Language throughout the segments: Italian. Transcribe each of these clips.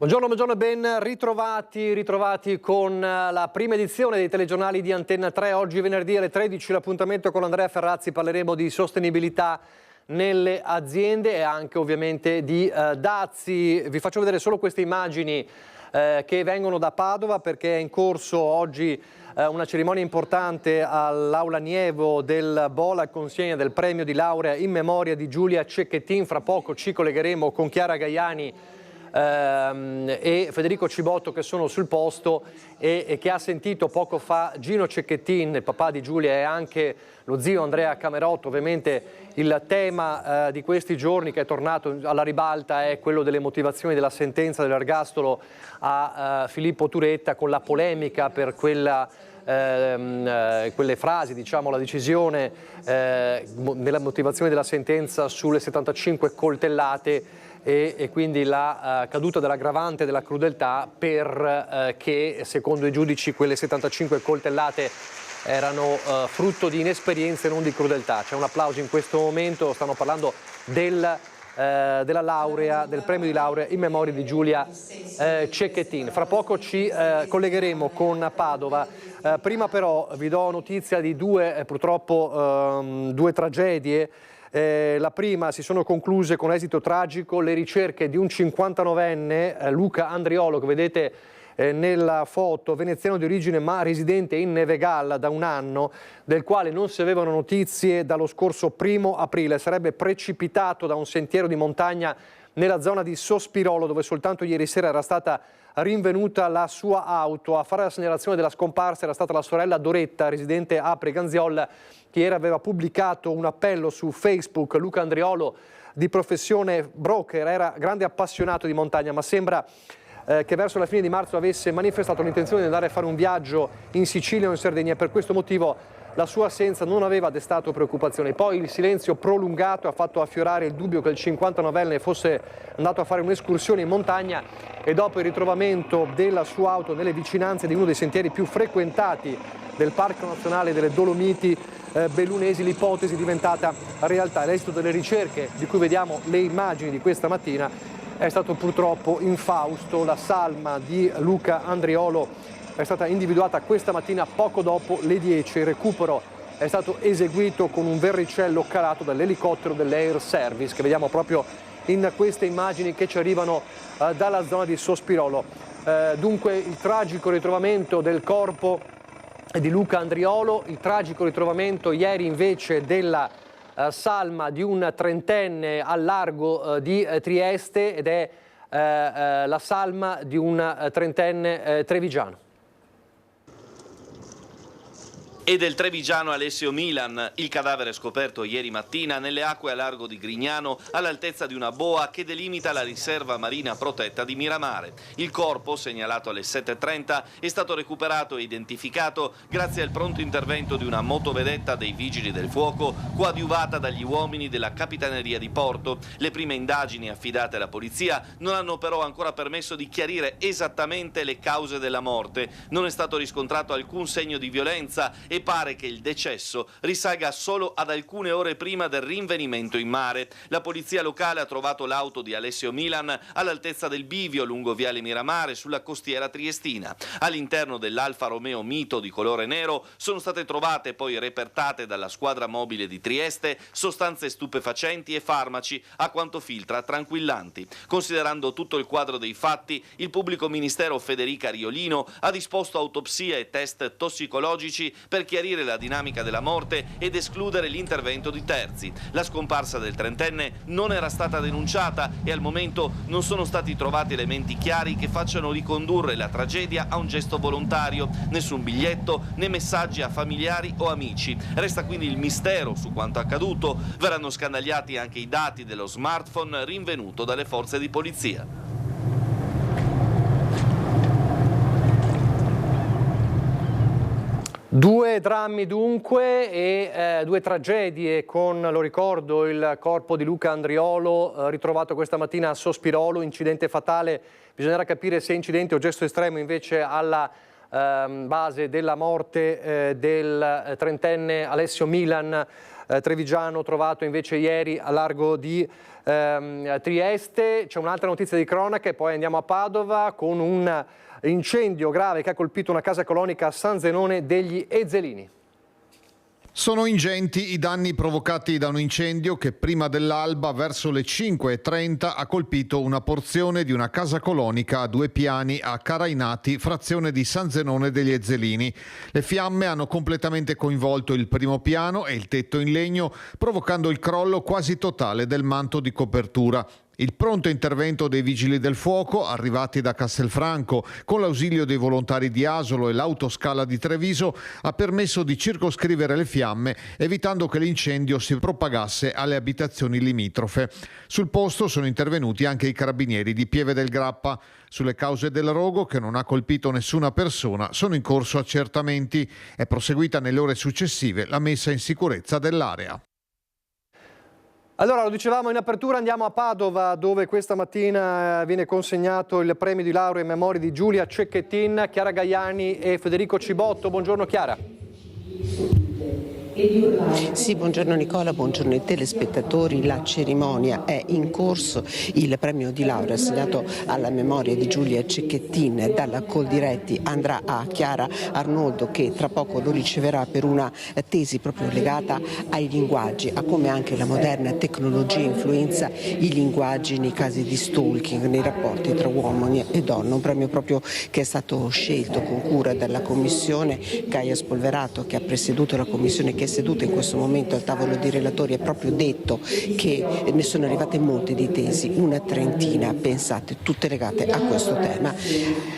Buongiorno e ben ritrovati con la prima edizione dei telegiornali di Antenna 3. Oggi venerdì alle 13 l'appuntamento con Andrea Ferrazzi, parleremo di sostenibilità nelle aziende e anche ovviamente di dazi. Vi faccio vedere solo queste immagini che vengono da Padova perché è in corso oggi una cerimonia importante all'Aula Nievo del Bola, consegna del premio di laurea in memoria di Giulia Cecchettin. Fra poco ci collegheremo con Chiara Gaiani e Federico Cibotto che sono sul posto e che ha sentito poco fa Gino Cecchettin, il papà di Giulia, e anche lo zio Andrea Camerotto. Ovviamente il tema di questi giorni che è tornato alla ribalta è quello delle motivazioni della sentenza dell'ergastolo a Filippo Turetta, con la polemica per quelle frasi, diciamo, la decisione nella motivazione della sentenza sulle 75 coltellate e quindi la caduta dell'aggravante della crudeltà che secondo i giudici quelle 75 coltellate erano frutto di inesperienza e non di crudeltà. C'è un applauso in questo momento, stanno parlando della laurea, del premio di laurea in memoria di Giulia Cecchettin. Fra poco ci collegheremo con Padova. Prima però vi do notizia di due tragedie. La prima: si sono concluse con esito tragico le ricerche di un 59enne, Luca Andriolo, che vedete nella foto, veneziano di origine ma residente in Nevegalla da un anno, del quale non si avevano notizie dallo scorso 1° aprile. Sarebbe precipitato da un sentiero di montagna nella zona di Sospirolo, dove soltanto ieri sera era stata rinvenuta la sua auto. A fare la segnalazione della scomparsa era stata la sorella Doretta, residente a Preganziol, che ieri aveva pubblicato un appello su Facebook. Luca Andriolo, di professione broker, era grande appassionato di montagna, ma sembra che verso la fine di marzo avesse manifestato l'intenzione di andare a fare un viaggio in Sicilia o in Sardegna. Per questo motivo la sua assenza non aveva destato preoccupazione. Poi il silenzio prolungato ha fatto affiorare il dubbio che il 59enne fosse andato a fare un'escursione in montagna, e dopo il ritrovamento della sua auto nelle vicinanze di uno dei sentieri più frequentati del Parco Nazionale delle Dolomiti Bellunesi, l'ipotesi è diventata realtà. L'esito delle ricerche, di cui vediamo le immagini di questa mattina, è stato purtroppo infausto. La salma di Luca Andriolo è stata individuata questa mattina poco dopo le 10. Il recupero è stato eseguito con un verricello calato dall'elicottero dell'Air Service, che vediamo proprio in queste immagini che ci arrivano dalla zona di Sospirolo. Dunque il tragico ritrovamento del corpo di Luca Andriolo, il tragico ritrovamento ieri invece della salma di un 30enne al largo di Trieste, ed è la salma di un 30enne trevigiano. E del trevigiano Alessio Milan, il cadavere scoperto ieri mattina nelle acque a largo di Grignano, all'altezza di una boa che delimita la riserva marina protetta di Miramare. Il corpo, segnalato alle 7:30, è stato recuperato e identificato grazie al pronto intervento di una motovedetta dei Vigili del Fuoco, coadiuvata dagli uomini della Capitaneria di Porto. Le prime indagini affidate alla polizia non hanno però ancora permesso di chiarire esattamente le cause della morte. Non è stato riscontrato alcun segno di violenza e pare che il decesso risalga solo ad alcune ore prima del rinvenimento in mare. La polizia locale ha trovato l'auto di Alessio Milan all'altezza del bivio lungo Viale Miramare, sulla costiera triestina. All'interno dell'Alfa Romeo Mito di colore nero sono state trovate poi repertate dalla squadra mobile di Trieste sostanze stupefacenti e farmaci, a quanto filtra tranquillanti. Considerando tutto il quadro dei fatti, il pubblico ministero Federica Riolino ha disposto autopsia e test tossicologici per chiarire la dinamica della morte ed escludere l'intervento di terzi. La scomparsa del 30enne non era stata denunciata e al momento non sono stati trovati elementi chiari che facciano ricondurre la tragedia a un gesto volontario. Nessun biglietto né messaggi a familiari o amici. Resta quindi il mistero su quanto accaduto. Verranno scandagliati anche i dati dello smartphone rinvenuto dalle forze di polizia. Due drammi dunque e due tragedie, con, lo ricordo, il corpo di Luca Andriolo ritrovato questa mattina a Sospirolo, incidente fatale. Bisognerà capire se incidente o gesto estremo invece alla base della morte del trentenne Alessio Milan, trevigiano, trovato invece ieri a largo di Trieste. C'è un'altra notizia di cronaca e poi andiamo a Padova con un incendio grave che ha colpito una casa colonica a San Zenone degli Ezzelini. Sono ingenti i danni provocati da un incendio che prima dell'alba, verso le 5:30, ha colpito una porzione di una casa colonica a 2 piani a Carainati, frazione di San Zenone degli Ezzelini. Le fiamme hanno completamente coinvolto il primo piano e il tetto in legno, provocando il crollo quasi totale del manto di copertura. Il pronto intervento dei vigili del fuoco, arrivati da Castelfranco, con l'ausilio dei volontari di Asolo e l'autoscala di Treviso, ha permesso di circoscrivere le fiamme, evitando che l'incendio si propagasse alle abitazioni limitrofe. Sul posto sono intervenuti anche i carabinieri di Pieve del Grappa. Sulle cause del rogo, che non ha colpito nessuna persona, sono in corso accertamenti. È proseguita nelle ore successive la messa in sicurezza dell'area. Allora, lo dicevamo in apertura, andiamo a Padova, dove questa mattina viene consegnato il premio di laurea in memoria di Giulia Cecchettin, Chiara Gaiani e Federico Cibotto. Buongiorno Chiara. Sì, buongiorno Nicola, buongiorno ai telespettatori. La cerimonia è in corso. Il premio di laurea assegnato alla memoria di Giulia Cecchettin dalla Coldiretti andrà a Chiara Arnoldo, che tra poco lo riceverà per una tesi proprio legata ai linguaggi, a come anche la moderna tecnologia influenza i linguaggi nei casi di stalking, nei rapporti tra uomini e donne. Un premio proprio che è stato scelto con cura dalla commissione. Gaia Spolverato, che ha presieduto la commissione che è seduta in questo momento al tavolo dei relatori, ha proprio detto che ne sono arrivate molte di tesi, una trentina, pensate, tutte legate a questo tema.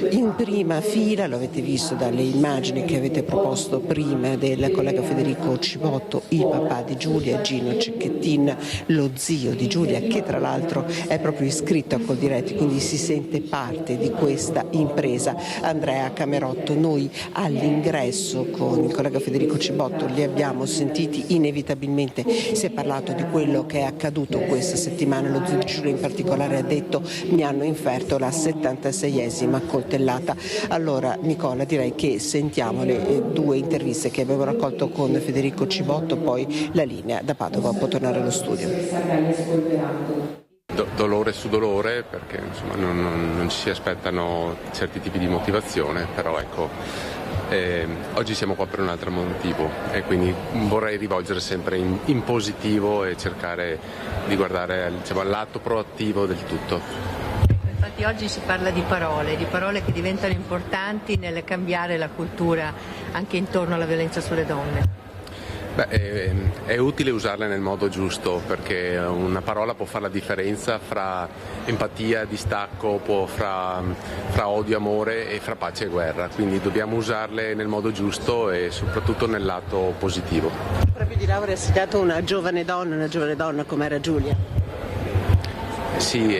In prima fila, lo avete visto dalle immagini che avete proposto prima del collega Federico Cibotto, il papà di Giulia, Gino Cecchettin, lo zio di Giulia, che tra l'altro è proprio iscritto a Coldiretti, quindi si sente parte di questa impresa. Andrea Camerotto, noi all'ingresso con il collega Federico Cibotto li abbiamo sentiti, inevitabilmente si è parlato di quello che è accaduto questa settimana. Lo zio di Giulia in particolare ha detto: mi hanno inferto la 76esima coltellata. Allora Nicola, direi che sentiamo le due interviste che abbiamo raccolto con Federico Cibotto, poi la linea da Padova può tornare allo studio. Dolore su dolore, perché insomma non ci si aspettano certi tipi di motivazione, però ecco, oggi siamo qua per un altro motivo e quindi vorrei rivolgere sempre in positivo e cercare di guardare all'atto proattivo del tutto. Infatti oggi si parla di parole che diventano importanti nel cambiare la cultura anche intorno alla violenza sulle donne. È utile usarle nel modo giusto, perché una parola può fare la differenza fra empatia, distacco, fra odio, amore e fra pace e guerra, quindi dobbiamo usarle nel modo giusto e soprattutto nel lato positivo. Proprio di laurea si è dato una giovane donna come era Giulia. Sì,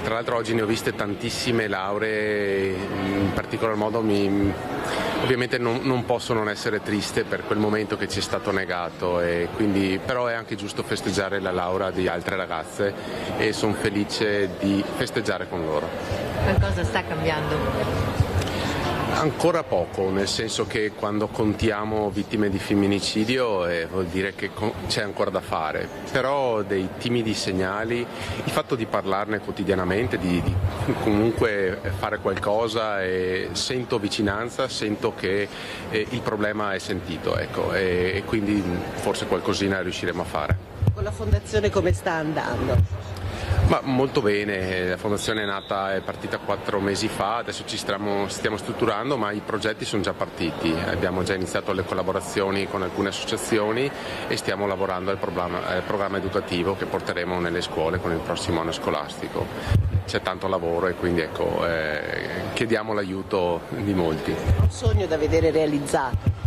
tra l'altro oggi ne ho viste tantissime lauree, in particolar modo ovviamente non posso non essere triste per quel momento che ci è stato negato, e quindi, però è anche giusto festeggiare la laurea di altre ragazze e sono felice di festeggiare con loro. Qualcosa sta cambiando? Ancora poco, nel senso che quando contiamo vittime di femminicidio vuol dire che c'è ancora da fare, però dei timidi segnali, il fatto di parlarne quotidianamente, di comunque fare qualcosa, e sento vicinanza, sento che il problema è sentito, ecco, e quindi forse qualcosina riusciremo a fare. Con la fondazione come sta andando? Ma molto bene, la fondazione è partita 4 mesi fa, adesso ci stiamo strutturando, ma i progetti sono già partiti, abbiamo già iniziato le collaborazioni con alcune associazioni e stiamo lavorando al programma educativo che porteremo nelle scuole con il prossimo anno scolastico. C'è tanto lavoro e quindi ecco, chiediamo l'aiuto di molti. Un sogno da vedere realizzato.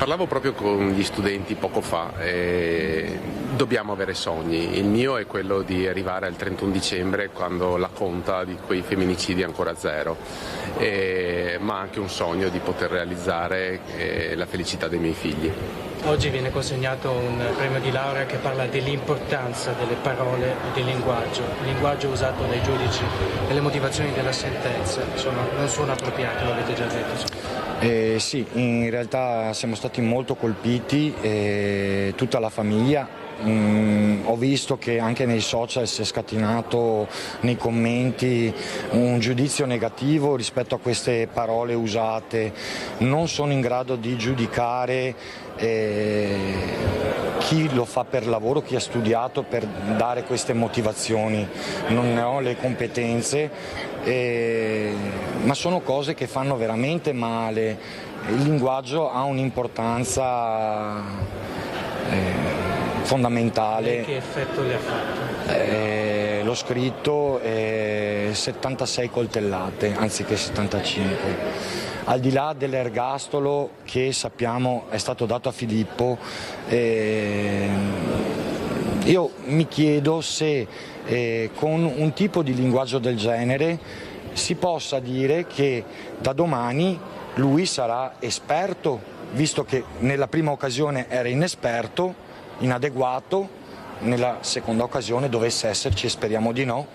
Parlavo proprio con gli studenti poco fa e dobbiamo avere sogni. Il mio è quello di arrivare al 31 dicembre quando la conta di quei femminicidi è ancora zero, ma anche un sogno di poter realizzare la felicità dei miei figli. Oggi viene consegnato un premio di laurea che parla dell'importanza delle parole e del linguaggio. Il linguaggio usato dai giudici e le motivazioni della sentenza non sono appropriate, lo avete già detto. Sì, in realtà siamo stati molto colpiti, tutta la famiglia. Ho visto che anche nei social si è scatenato nei commenti un giudizio negativo rispetto a queste parole usate. Non sono in grado di giudicare chi lo fa per lavoro, chi ha studiato per dare queste motivazioni, non ne ho le competenze, ma sono cose che fanno veramente male. Il linguaggio ha un'importanza fondamentale. Che effetto le ha fatto? L'ho scritto 76 coltellate anziché 75. Al di là dell'ergastolo che sappiamo è stato dato a Filippo, io mi chiedo se con un tipo di linguaggio del genere si possa dire che da domani lui sarà esperto, visto che nella prima occasione era inesperto, inadeguato, nella seconda occasione dovesse esserci, e speriamo di no,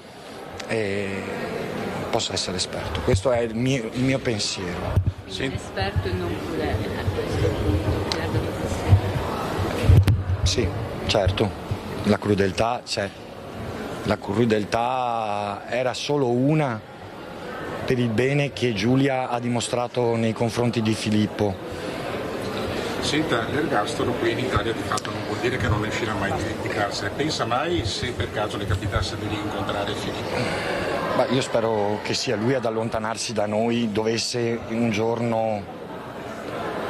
possa essere esperto. Questo è il mio pensiero. Sì. Esperto e non crudele, Sì, certo, la crudeltà c'è. La crudeltà era solo una per il bene che Giulia ha dimostrato nei confronti di Filippo. Senta, l'ergastolo qui in Italia di fatto non vuol dire che non riuscirà mai a dimenticarsene. Pensa mai se per caso le capitasse di rincontrare Filippo? Io spero che sia lui ad allontanarsi da noi, dovesse un giorno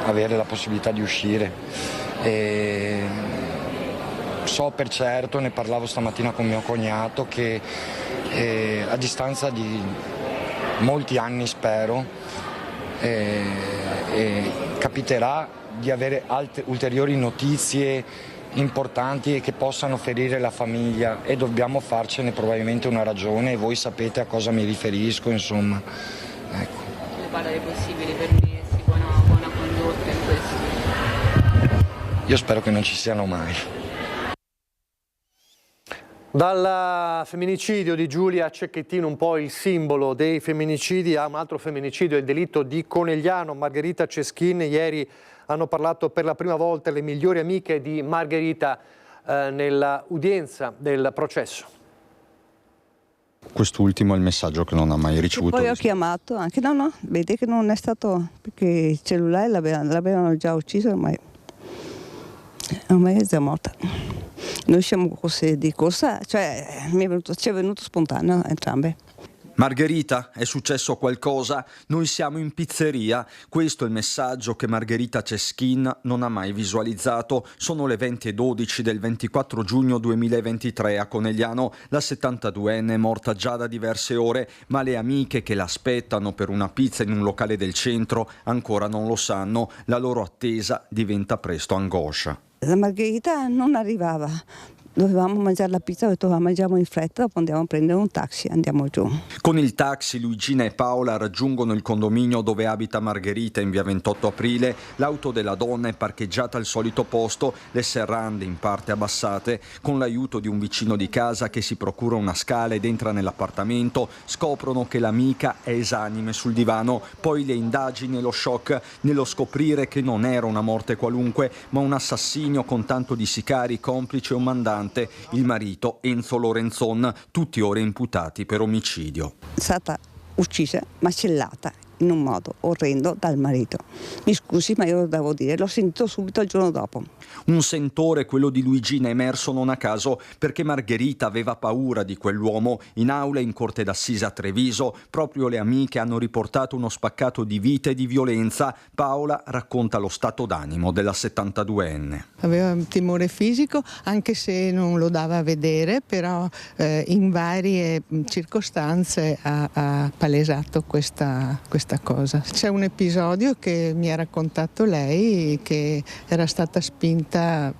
avere la possibilità di uscire. So per certo, ne parlavo stamattina con mio cognato, che a distanza di molti anni spero capiterà di avere ulteriori notizie importanti e che possano ferire la famiglia, e dobbiamo farcene probabilmente una ragione, e voi sapete a cosa mi riferisco, insomma. Ecco. Le parole possibili per unirsi, buona condotta in questo? Io spero che non ci siano mai. Dal femminicidio di Giulia Cecchettin, un po' il simbolo dei femminicidi, a un altro femminicidio, il delitto di Conegliano. Margherita Ceschin, ieri hanno parlato per la prima volta le migliori amiche di Margherita nella udienza del processo. Quest'ultimo è il messaggio che non ha mai ricevuto. E poi ho chiamato anche, no, vedi che non è stato, perché il cellulare l'avevano già ucciso, ormai è già morta. Noi siamo così di corsa, cioè ci è venuto spontaneo entrambe. Margherita, è successo qualcosa? Noi siamo in pizzeria. Questo è il messaggio che Margherita Ceschin non ha mai visualizzato. Sono le 20:12 del 24 giugno 2023 a Conegliano. La 72enne è morta già da diverse ore, ma le amiche che l'aspettano per una pizza in un locale del centro ancora non lo sanno. La loro attesa diventa presto angoscia. La Margherita non arrivava. Dovevamo mangiare la pizza, ho detto mangiamo in fretta, dopo andiamo a prendere un taxi, andiamo giù. Con il taxi Luigina e Paola raggiungono il condominio dove abita Margherita in via 28 aprile. L'auto della donna è parcheggiata al solito posto, le serrande in parte abbassate. Con l'aiuto di un vicino di casa che si procura una scala ed entra nell'appartamento, scoprono che l'amica è esanime sul divano. Poi le indagini e lo shock nello scoprire che non era una morte qualunque, ma un assassinio con tanto di sicari, complice e un mandante, il marito Enzo Lorenzon, tutti ora imputati per omicidio. È stata uccisa, macellata in un modo orrendo dal marito. Mi scusi, ma io lo devo dire, l'ho sentito subito il giorno dopo. Un sentore, quello di Luigina, emerso non a caso perché Margherita aveva paura di quell'uomo. In aula in corte d'assise a Treviso, proprio le amiche hanno riportato uno spaccato di vita e di violenza. Paola racconta lo stato d'animo della 72enne. Aveva un timore fisico, anche se non lo dava a vedere, però in varie circostanze ha palesato questa questa cosa. C'è un episodio che mi ha raccontato lei, che era stata spinta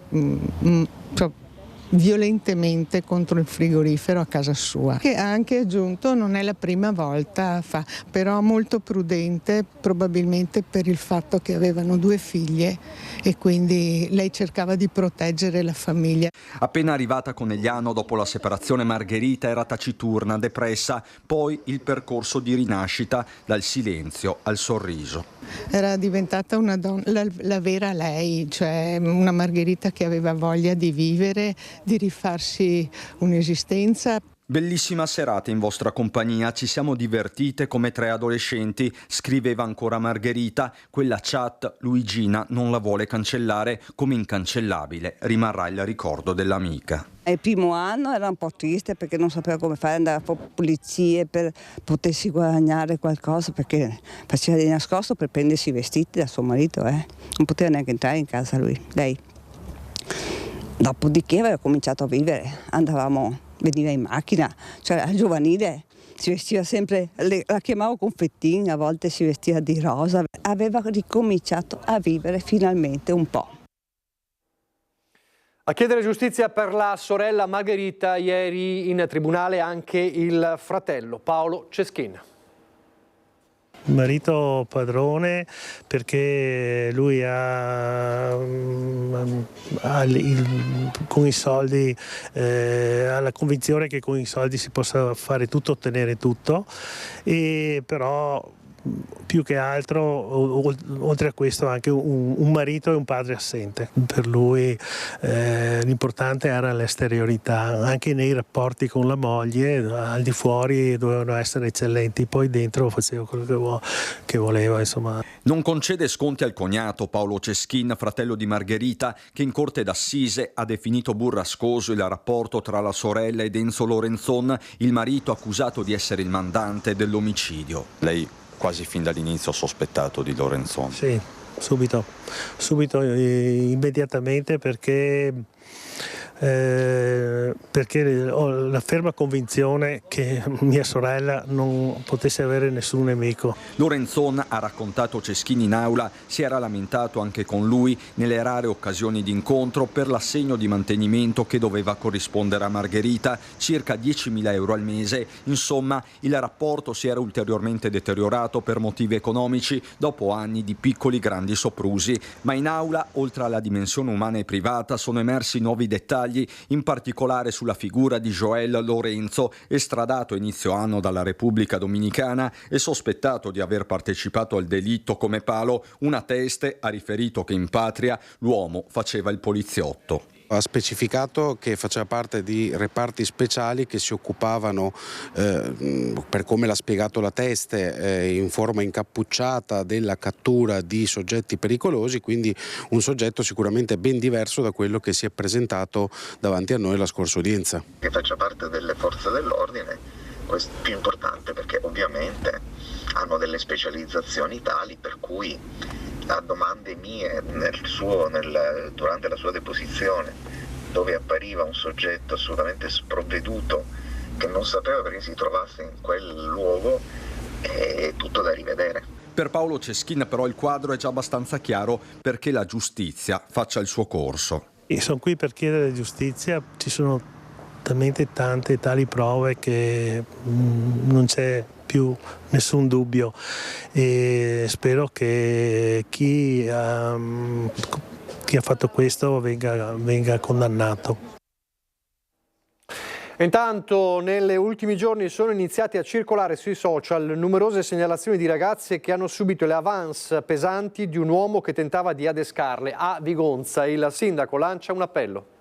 violentemente contro il frigorifero a casa sua, che ha anche aggiunto non è la prima volta, però molto prudente, probabilmente per il fatto che avevano 2 figlie e quindi lei cercava di proteggere la famiglia. Appena arrivata a Conegliano dopo la separazione, Margherita era taciturna, depressa, poi il percorso di rinascita dal silenzio al sorriso. Era diventata una donna, la vera lei, cioè una Margherita che aveva voglia di vivere, di rifarsi un'esistenza. Bellissima serata in vostra compagnia, ci siamo divertite come 3 adolescenti, scriveva ancora Margherita. Quella chat Luigina non la vuole cancellare, come incancellabile rimarrà il ricordo dell'amica. Il primo anno era un po' triste perché non sapeva come fare, andare a fare pulizie per potersi guadagnare qualcosa, perché faceva di nascosto per prendersi i vestiti da suo marito, non poteva neanche entrare in casa lei. Dopodiché aveva cominciato a vivere, veniva in macchina, cioè al giovanile si vestiva sempre, la chiamavo confettin, a volte si vestiva di rosa, aveva ricominciato a vivere finalmente un po'. A chiedere giustizia per la sorella Margherita, ieri in tribunale anche il fratello Paolo Ceschin. Marito padrone, perché lui con i soldi ha la convinzione che con i soldi si possa fare tutto, ottenere tutto, e però più che altro, oltre a questo, anche un marito e un padre assente. Per lui l'importante era l'esteriorità, anche nei rapporti con la moglie, al di fuori dovevano essere eccellenti, poi dentro faceva quello che voleva, insomma. Non concede sconti al cognato Paolo Ceschin, fratello di Margherita, che in corte d'assise ha definito burrascoso il rapporto tra la sorella ed Enzo Lorenzon, il marito accusato di essere il mandante dell'omicidio. Lei quasi fin dall'inizio sospettato di Lorenzon? Sì, subito, immediatamente, perché ho la ferma convinzione che mia sorella non potesse avere nessun nemico. Lorenzon, ha raccontato Ceschin in aula, si era lamentato anche con lui nelle rare occasioni di incontro per l'assegno di mantenimento che doveva corrispondere a Margherita, circa 10.000 euro al mese. Insomma, il rapporto si era ulteriormente deteriorato per motivi economici dopo anni di piccoli grandi soprusi, ma in aula, oltre alla dimensione umana e privata, sono emersi nuovi dettagli, in particolare sulla figura di Joel Lorenzo, estradato a inizio anno dalla Repubblica Dominicana e sospettato di aver partecipato al delitto come palo. Una teste ha riferito che in patria l'uomo faceva il poliziotto. Ha specificato che faceva parte di reparti speciali che si occupavano, per come l'ha spiegato la Teste, in forma incappucciata della cattura di soggetti pericolosi, quindi un soggetto sicuramente ben diverso da quello che si è presentato davanti a noi alla scorsa udienza. Che faccia parte delle forze dell'ordine, questo è più importante perché ovviamente hanno delle specializzazioni tali per cui a domande mie durante la sua deposizione, dove appariva un soggetto assolutamente sprovveduto che non sapeva perché si trovasse in quel luogo, è tutto da rivedere. Per Paolo Ceschin però il quadro è già abbastanza chiaro perché la giustizia faccia il suo corso. E sono qui per chiedere giustizia, ci sono talmente tante tali prove che non c'è più nessun dubbio, e spero che chi ha fatto questo venga condannato. Intanto negli ultimi giorni sono iniziati a circolare sui social numerose segnalazioni di ragazze che hanno subito le avance pesanti di un uomo che tentava di adescarle a Vigonza. Il sindaco lancia un appello.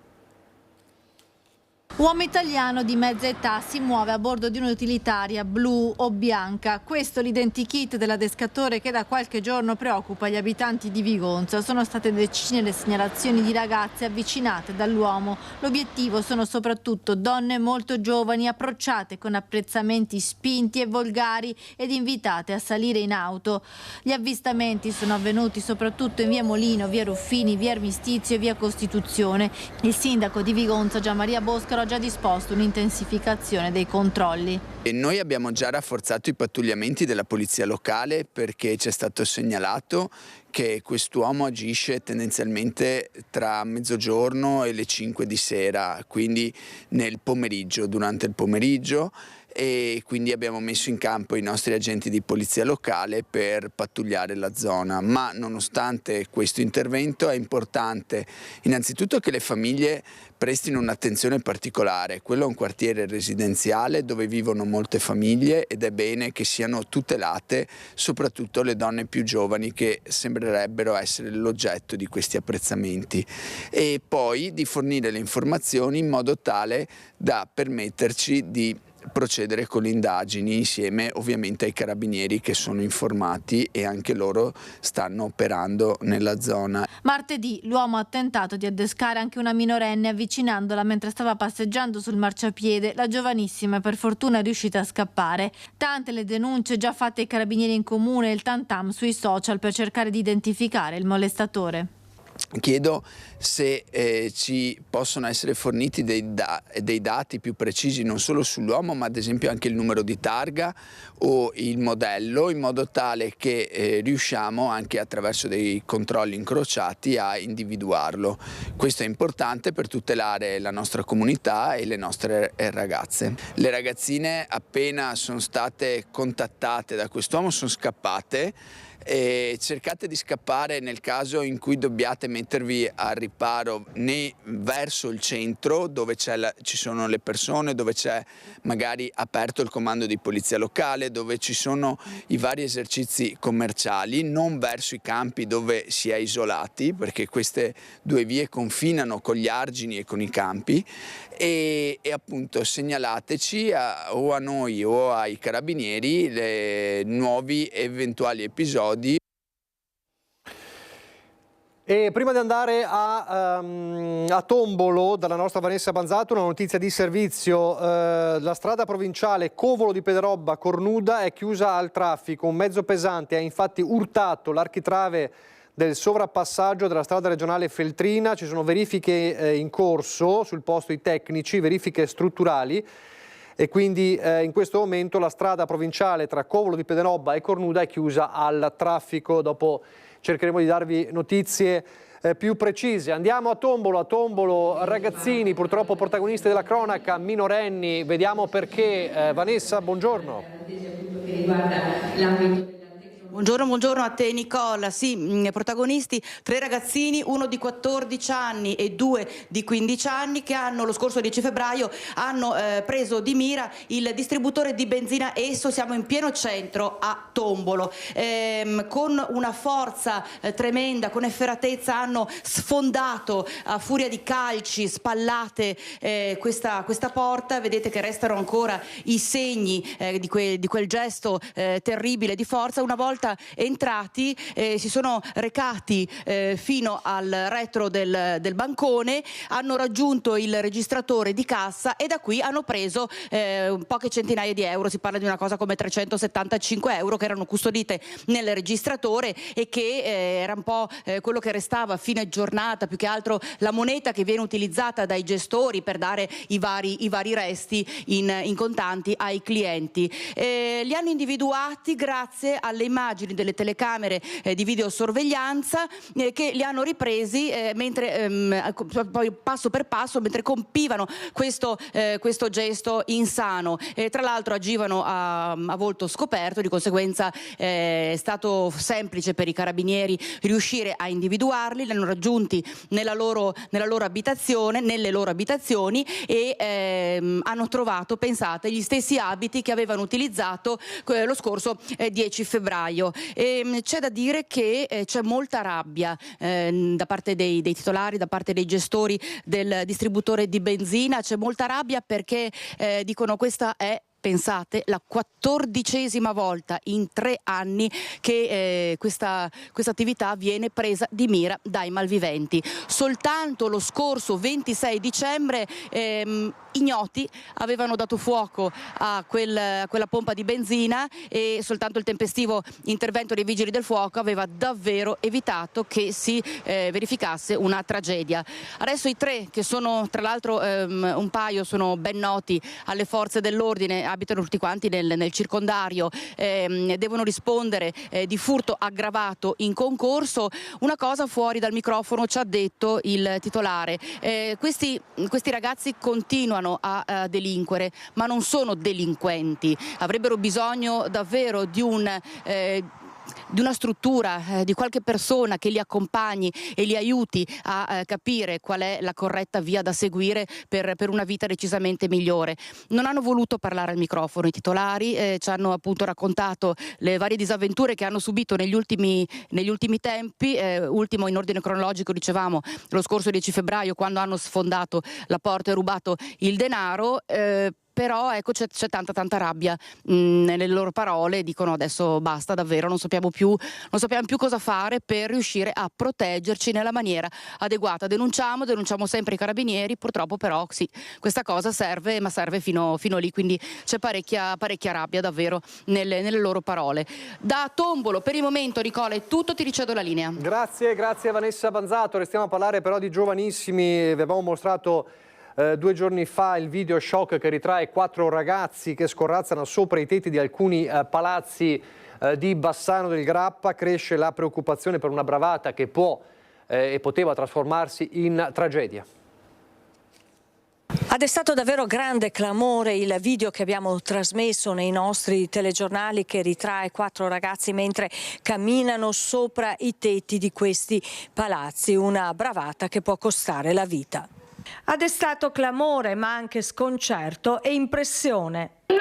Uomo italiano di mezza età si muove a bordo di un'utilitaria blu o bianca. Questo l'identikit dell'adescatore che da qualche giorno preoccupa gli abitanti di Vigonza. Sono state decine le segnalazioni di ragazze avvicinate dall'uomo. L'obiettivo sono soprattutto donne molto giovani, approcciate con apprezzamenti spinti e volgari ed invitate a salire in auto. Gli avvistamenti sono avvenuti soprattutto in via Molino, via Ruffini, via Armistizio e via Costituzione. Il sindaco di Vigonza, Gianmaria Boscaro, già disposto un'intensificazione dei controlli. E noi abbiamo già rafforzato i pattugliamenti della polizia locale perché ci è stato segnalato che quest'uomo agisce tendenzialmente tra mezzogiorno e le 5 di sera, quindi nel pomeriggio, durante il pomeriggio, e quindi abbiamo messo in campo i nostri agenti di polizia locale per pattugliare la zona. Ma nonostante questo intervento è importante innanzitutto che le famiglie prestino un'attenzione particolare. Quello è un quartiere residenziale dove vivono molte famiglie ed è bene che siano tutelate soprattutto le donne più giovani che sembrerebbero essere l'oggetto di questi apprezzamenti, e poi di fornire le informazioni in modo tale da permetterci di procedere con le indagini insieme ovviamente ai carabinieri che sono informati e anche loro stanno operando nella zona. Martedì l'uomo ha tentato di addescare anche una minorenne avvicinandola mentre stava passeggiando sul marciapiede. La giovanissima per fortuna è riuscita a scappare. Tante le denunce già fatte ai carabinieri in comune e il tantam sui social per cercare di identificare il molestatore. Chiedo se ci possono essere forniti dei dati più precisi non solo sull'uomo ma ad esempio anche il numero di targa o il modello, in modo tale che riusciamo anche attraverso dei controlli incrociati a individuarlo. Questo è importante per tutelare la nostra comunità e le nostre ragazze. Le ragazzine appena sono state contattate da quest'uomo sono scappate. Cercate di scappare nel caso in cui dobbiate mettervi al riparo verso il centro dove ci sono le persone, dove c'è magari aperto il comando di polizia locale, dove ci sono i vari esercizi commerciali, non verso i campi dove si è isolati, perché queste due vie confinano con gli argini e con i campi, e appunto segnalateci o a noi o ai carabinieri le nuovi eventuali episodi. E prima di andare a Tombolo, dalla nostra Vanessa Banzato, una notizia di servizio. La strada provinciale Covolo di Pederobba Cornuda è chiusa al traffico. Un mezzo pesante ha infatti urtato l'architrave del sovrapassaggio della strada regionale Feltrina. Ci sono verifiche in corso sul posto, i tecnici, verifiche strutturali. E quindi in questo momento la strada provinciale tra Covolo di Pederobba e Cornuda è chiusa al traffico. Dopo cercheremo di darvi notizie più precise. Andiamo a Tombolo, ragazzini purtroppo protagonisti della cronaca, minorenni, vediamo perché. Vanessa, buongiorno. Buongiorno a te Nicola. Sì, protagonisti 3 ragazzini, uno di 14 anni e 2 di 15 anni che lo scorso 10 febbraio hanno preso di mira il distributore di benzina Esso. Siamo in pieno centro a Tombolo, con una forza tremenda, con efferatezza hanno sfondato a furia di calci, spallate questa porta. Vedete che restano ancora i segni di quel gesto terribile di forza. Una volta entrati si sono recati fino al retro del bancone, hanno raggiunto il registratore di cassa e da qui hanno preso poche centinaia di euro. Si parla di una cosa come 375 euro che erano custodite nel registratore e che era un po' quello che restava a fine giornata, più che altro la moneta che viene utilizzata dai gestori per dare i vari resti in contanti ai clienti. Li hanno individuati grazie alle immagini delle telecamere di videosorveglianza che li hanno ripresi mentre poi passo per passo mentre compivano questo gesto insano. Tra l'altro agivano a volto scoperto, di conseguenza è stato semplice per i carabinieri riuscire a individuarli. Li hanno raggiunti nelle loro abitazioni e hanno trovato, pensate, gli stessi abiti che avevano utilizzato lo scorso 10 febbraio. C'è da dire che c'è molta rabbia da parte dei titolari, da parte dei gestori del distributore di benzina. C'è molta rabbia perché dicono questa è, pensate, la 14ª volta in 3 anni che questa attività viene presa di mira dai malviventi. Soltanto lo scorso 26 dicembre ignoti avevano dato fuoco a quella pompa di benzina e soltanto il tempestivo intervento dei vigili del fuoco aveva davvero evitato che si verificasse una tragedia. Adesso i tre, che sono tra l'altro un paio, sono ben noti alle forze dell'ordine, abitano tutti quanti nel circondario, devono rispondere di furto aggravato in concorso. Una cosa fuori dal microfono ci ha detto il titolare: questi ragazzi continuano a delinquere, ma non sono delinquenti, avrebbero bisogno davvero di una struttura, di qualche persona che li accompagni e li aiuti a capire qual è la corretta via da seguire per una vita decisamente migliore. Non hanno voluto parlare al microfono i titolari, ci hanno appunto raccontato le varie disavventure che hanno subito negli ultimi tempi, ultimo in ordine cronologico dicevamo lo scorso 10 febbraio quando hanno sfondato la porta e rubato il denaro. Però ecco, c'è tanta rabbia nelle loro parole, dicono adesso basta davvero, non sappiamo più cosa fare per riuscire a proteggerci nella maniera adeguata. Denunciamo sempre i carabinieri, purtroppo però sì, questa cosa serve, ma serve fino lì, quindi c'è parecchia rabbia davvero nelle loro parole. Da Tombolo per il momento, Nicola, è tutto, ti ricevo la linea. Grazie Vanessa Banzato, restiamo a parlare però di giovanissimi. Vi avevamo mostrato 2 giorni fa il video shock che ritrae 4 ragazzi che scorrazzano sopra i tetti di alcuni palazzi di Bassano del Grappa. Cresce la preoccupazione per una bravata che può e poteva trasformarsi in tragedia. Ha destato davvero grande clamore il video che abbiamo trasmesso nei nostri telegiornali che ritrae 4 ragazzi mentre camminano sopra i tetti di questi palazzi, una bravata che può costare la vita. Ha destato clamore ma anche sconcerto e impressione. No,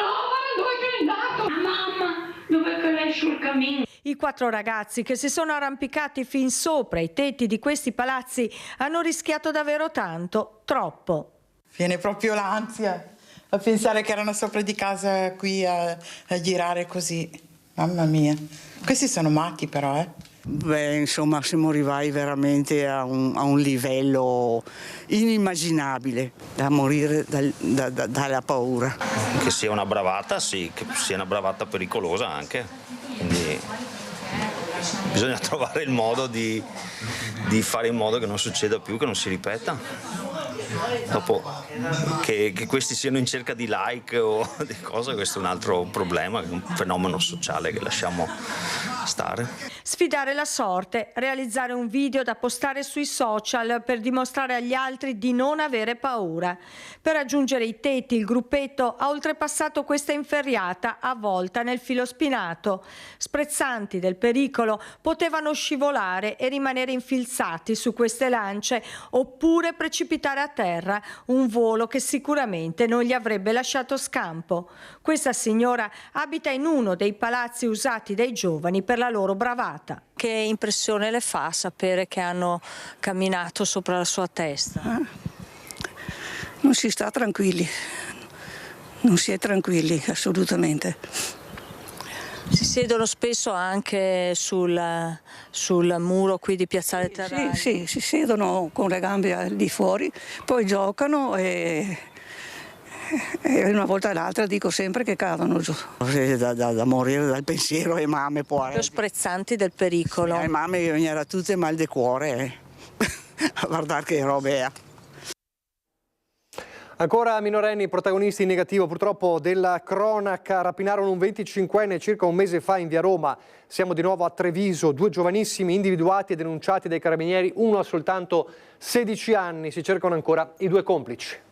dove sei andato? Mamma, dove che lei sul cammino? I 4 ragazzi che si sono arrampicati fin sopra i tetti di questi palazzi hanno rischiato davvero tanto, troppo. Viene proprio l'ansia a pensare che erano sopra di casa qui a girare così. Mamma mia, questi sono matti però, Beh, insomma, siamo arrivati veramente a un livello inimmaginabile, da morire dalla paura. Che sia una bravata, sì, che sia una bravata pericolosa anche, quindi bisogna trovare il modo di fare in modo che non succeda più, che non si ripeta. Dopo che questi siano in cerca di like o di cose, questo è un altro problema, è un fenomeno sociale che lasciamo stare. Sfidare la sorte, realizzare un video da postare sui social per dimostrare agli altri di non avere paura. Per raggiungere i tetti il gruppetto ha oltrepassato questa inferriata avvolta nel filo spinato. Sprezzanti del pericolo, potevano scivolare e rimanere infilzati su queste lance oppure precipitare a terra, un volo che sicuramente non gli avrebbe lasciato scampo. Questa signora abita in uno dei palazzi usati dai giovani per la loro bravata. Che impressione le fa sapere che hanno camminato sopra la sua testa? Non si sta tranquilli, non si è tranquilli assolutamente. Si siedono spesso anche sul muro qui di Piazzale Terraglia? Sì, si siedono con le gambe al di fuori, poi giocano e una volta all'altra dico sempre che cadono giù. Da morire dal pensiero ai mamme poi. Più sprezzanti del pericolo. Sì, ai mamme vengono tutte mal di cuore a guardare che robe è. Ancora minorenni protagonisti in negativo purtroppo della cronaca. Rapinarono un 25enne circa un mese fa in via Roma. Siamo di nuovo a Treviso. 2 giovanissimi individuati e denunciati dai carabinieri, uno ha soltanto 16 anni. Si cercano ancora i 2 complici.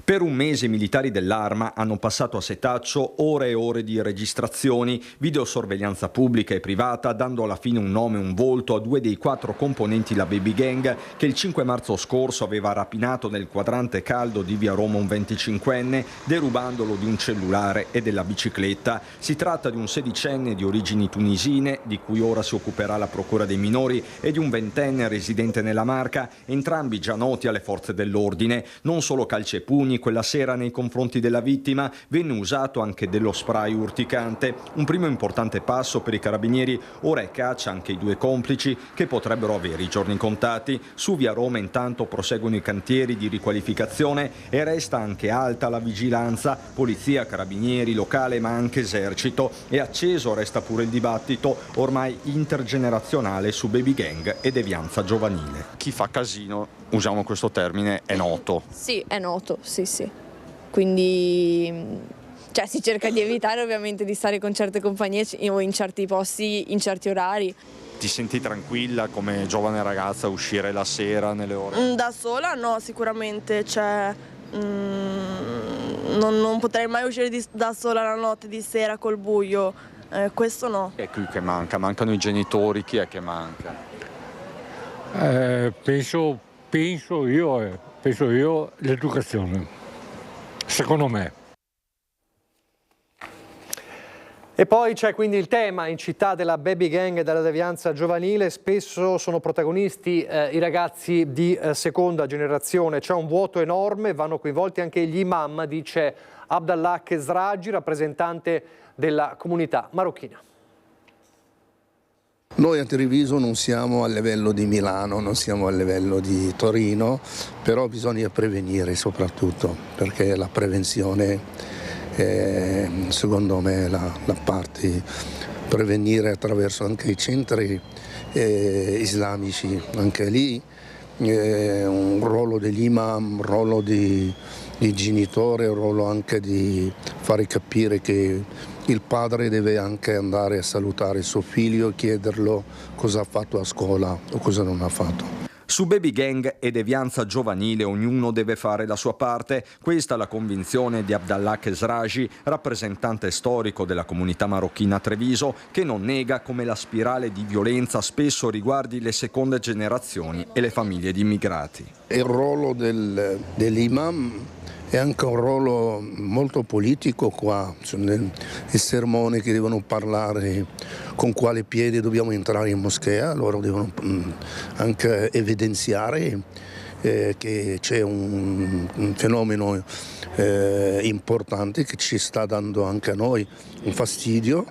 Per un mese i militari dell'Arma hanno passato a setaccio ore e ore di registrazioni, videosorveglianza pubblica e privata, dando alla fine un nome e un volto a 2 dei 4 componenti la Baby Gang che il 5 marzo scorso aveva rapinato nel quadrante caldo di via Roma un 25enne, derubandolo di un cellulare e della bicicletta. Si tratta di un 16enne di origini tunisine, di cui ora si occuperà la Procura dei minori, e di un 20enne residente nella Marca, entrambi già noti alle forze dell'ordine. Non solo calci e pugni, pugni quella sera nei confronti della vittima venne usato anche dello spray urticante. Un primo importante passo per i carabinieri, ora è caccia anche i 2 complici che potrebbero avere i giorni contati. Su via Roma intanto proseguono i cantieri di riqualificazione e resta anche alta la vigilanza, polizia, carabinieri, locale ma anche esercito, e acceso resta pure il dibattito ormai intergenerazionale su baby gang e devianza giovanile. Chi fa casino, usiamo questo termine, è noto. Sì, è noto, sì. Quindi si cerca di evitare ovviamente di stare con certe compagnie o in certi posti, in certi orari. Ti senti tranquilla come giovane ragazza a uscire la sera nelle ore? Da sola no, sicuramente, non potrei mai uscire da sola la notte, di sera col buio, questo no. Chi è qui che manca? Mancano i genitori, chi è che manca? Penso io l'educazione, secondo me. E poi c'è quindi il tema in città della baby gang e della devianza giovanile. Spesso sono protagonisti i ragazzi di seconda generazione. C'è un vuoto enorme, vanno coinvolti anche gli imam, dice Abdallah Khezraji, rappresentante della comunità marocchina. Noi a Treviso non siamo a livello di Milano, non siamo a livello di Torino, però bisogna prevenire soprattutto, perché la prevenzione secondo me la parte prevenire attraverso anche i centri islamici, anche lì un ruolo degli imam, un ruolo di genitore, un ruolo anche di fare capire che il padre deve anche andare a salutare il suo figlio e chiederlo cosa ha fatto a scuola o cosa non ha fatto. Su baby gang e devianza giovanile ognuno deve fare la sua parte. Questa è la convinzione di Abdallah Khezraji, rappresentante storico della comunità marocchina a Treviso, che non nega come la spirale di violenza spesso riguardi le seconde generazioni e le famiglie di immigrati. Il ruolo dell'imam è anche un ruolo molto politico qua, nei sermoni che devono parlare con quale piede dobbiamo entrare in moschea, loro devono anche evidenziare che c'è un fenomeno importante che ci sta dando anche a noi un fastidio,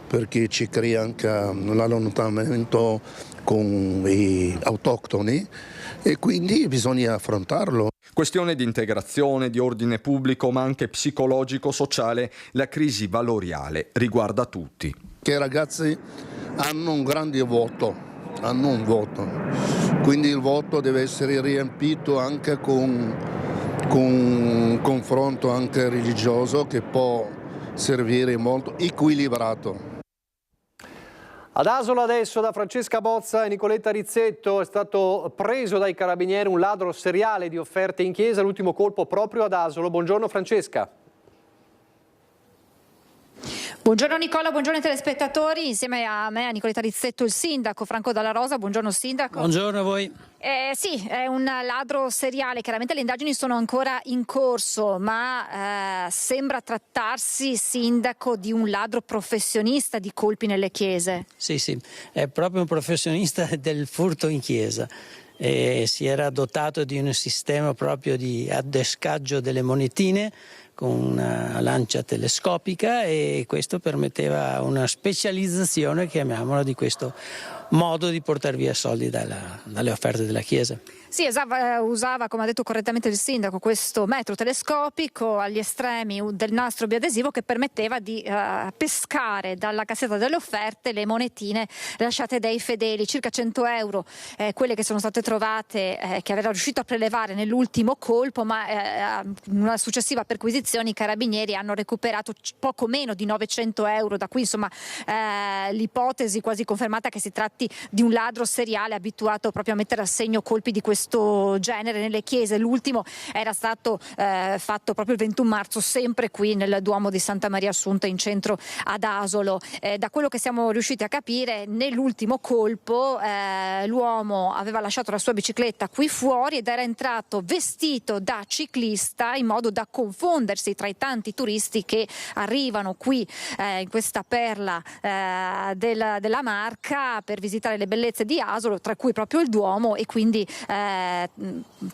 perché ci crea anche l'allontanamento con gli autoctoni e quindi bisogna affrontarlo. Questione di integrazione, di ordine pubblico, ma anche psicologico-sociale, la crisi valoriale riguarda tutti. Che i ragazzi hanno un grande voto, quindi il voto deve essere riempito anche con un confronto anche religioso che può servire molto equilibrato. Ad Asolo adesso da Francesca Bozza e Nicoletta Rizzetto. È stato preso dai carabinieri un ladro seriale di offerte in chiesa, l'ultimo colpo proprio ad Asolo. Buongiorno Francesca. Buongiorno Nicola, buongiorno ai telespettatori. Insieme a me, a Nicoletta Rizzetto, il sindaco Franco Dalla Rosa. Buongiorno sindaco. Buongiorno a voi. Sì, è un ladro seriale. Chiaramente le indagini sono ancora in corso, ma sembra trattarsi, sindaco, di un ladro professionista di colpi nelle chiese. Sì, è proprio un professionista del furto in chiesa. Si era dotato di un sistema proprio di addescaggio delle monetine con una lancia telescopica, e questo permetteva una specializzazione, chiamiamola, di questo modo di portare via soldi dalle offerte della Chiesa. Sì, usava, come ha detto correttamente il sindaco, questo metro telescopico agli estremi del nastro biadesivo che permetteva di pescare dalla cassetta delle offerte le monetine lasciate dai fedeli, circa 100 euro, quelle che sono state trovate, che aveva riuscito a prelevare nell'ultimo colpo, ma in una successiva perquisizione i carabinieri hanno recuperato poco meno di 900 euro, da qui insomma l'ipotesi quasi confermata che si tratti di un ladro seriale abituato proprio a mettere a segno colpi di questo genere nelle chiese. L'ultimo era stato fatto proprio il 21 marzo, sempre qui nel Duomo di Santa Maria Assunta in centro ad Asolo. Da quello che siamo riusciti a capire, nell'ultimo colpo l'uomo aveva lasciato la sua bicicletta qui fuori ed era entrato vestito da ciclista in modo da confondersi tra i tanti turisti che arrivano qui in questa perla della Marca per visitare le bellezze di Asolo, tra cui proprio il Duomo, e quindi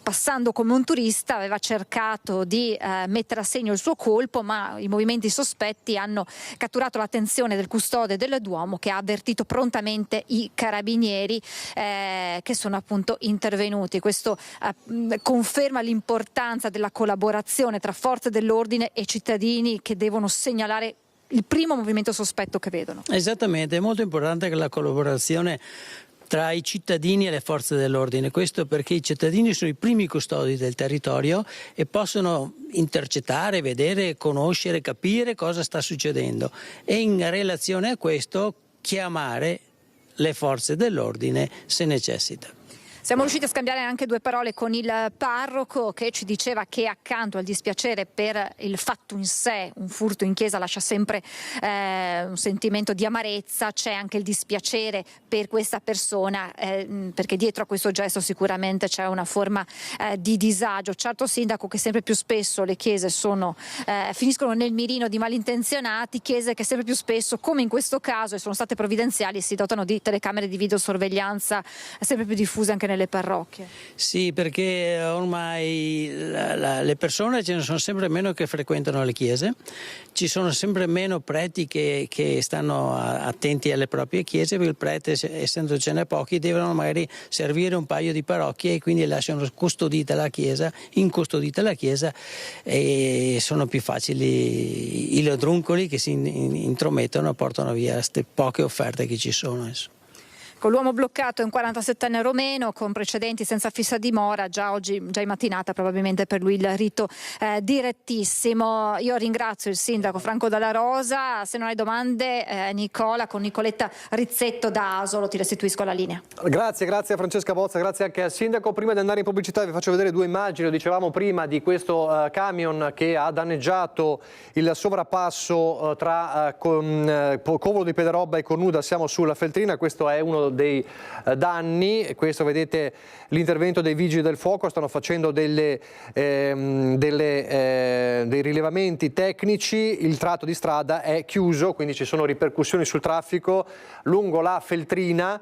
passando come un turista aveva cercato di mettere a segno il suo colpo, ma i movimenti sospetti hanno catturato l'attenzione del custode del Duomo, che ha avvertito prontamente i carabinieri che sono appunto intervenuti. Questo conferma l'importanza della collaborazione tra forze dell'ordine e cittadini che devono segnalare il primo movimento sospetto che vedono. Esattamente, è molto importante che la collaborazione tra i cittadini e le forze dell'ordine, questo perché i cittadini sono i primi custodi del territorio e possono intercettare, vedere, conoscere, capire cosa sta succedendo e in relazione a questo chiamare le forze dell'ordine se necessita. Siamo riusciti a scambiare anche due parole con il parroco, che ci diceva che accanto al dispiacere per il fatto in sé, un furto in chiesa lascia sempre un sentimento di amarezza, c'è anche il dispiacere per questa persona, perché dietro a questo gesto sicuramente c'è una forma di disagio. Certo, sindaco, che sempre più spesso le chiese finiscono nel mirino di malintenzionati, chiese che sempre più spesso, come in questo caso, e sono state provvidenziali, si dotano di telecamere di videosorveglianza sempre più diffuse anche nelle parrocchie. Sì, perché ormai le persone ce ne sono sempre meno che frequentano le chiese, ci sono sempre meno preti che stanno attenti alle proprie chiese, perché il prete, essendocene pochi, devono magari servire un paio di parrocchie e quindi lasciano incustodita la chiesa e sono più facili i ladruncoli che si intromettono e portano via queste poche offerte che ci sono adesso. Con l'uomo bloccato è un 47enne romeno con precedenti senza fissa dimora, già in mattinata probabilmente per lui il rito direttissimo. Io ringrazio il sindaco Franco Dalla Rosa, se non hai domande Nicola, con Nicoletta Rizzetto da Asolo ti restituisco la linea. Grazie a Francesca Bozza, grazie anche al sindaco. Prima di andare in pubblicità vi faccio vedere due immagini, lo dicevamo prima, di questo camion che ha danneggiato il sovrappasso tra Covolo di Pederobba e Cornuda. Siamo sulla Feltrina, questo è uno dei danni. Questo, vedete l'intervento dei vigili del fuoco, stanno facendo dei rilevamenti tecnici. Il tratto di strada è chiuso, quindi ci sono ripercussioni sul traffico lungo la Feltrina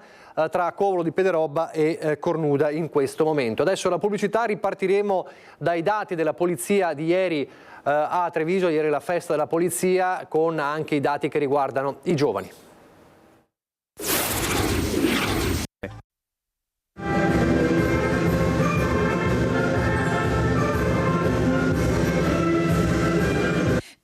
tra Covolo di Pederobba e Cornuda in questo momento. Adesso la pubblicità, ripartiremo dai dati della polizia di ieri a Treviso, ieri la festa della polizia, con anche i dati che riguardano i giovani.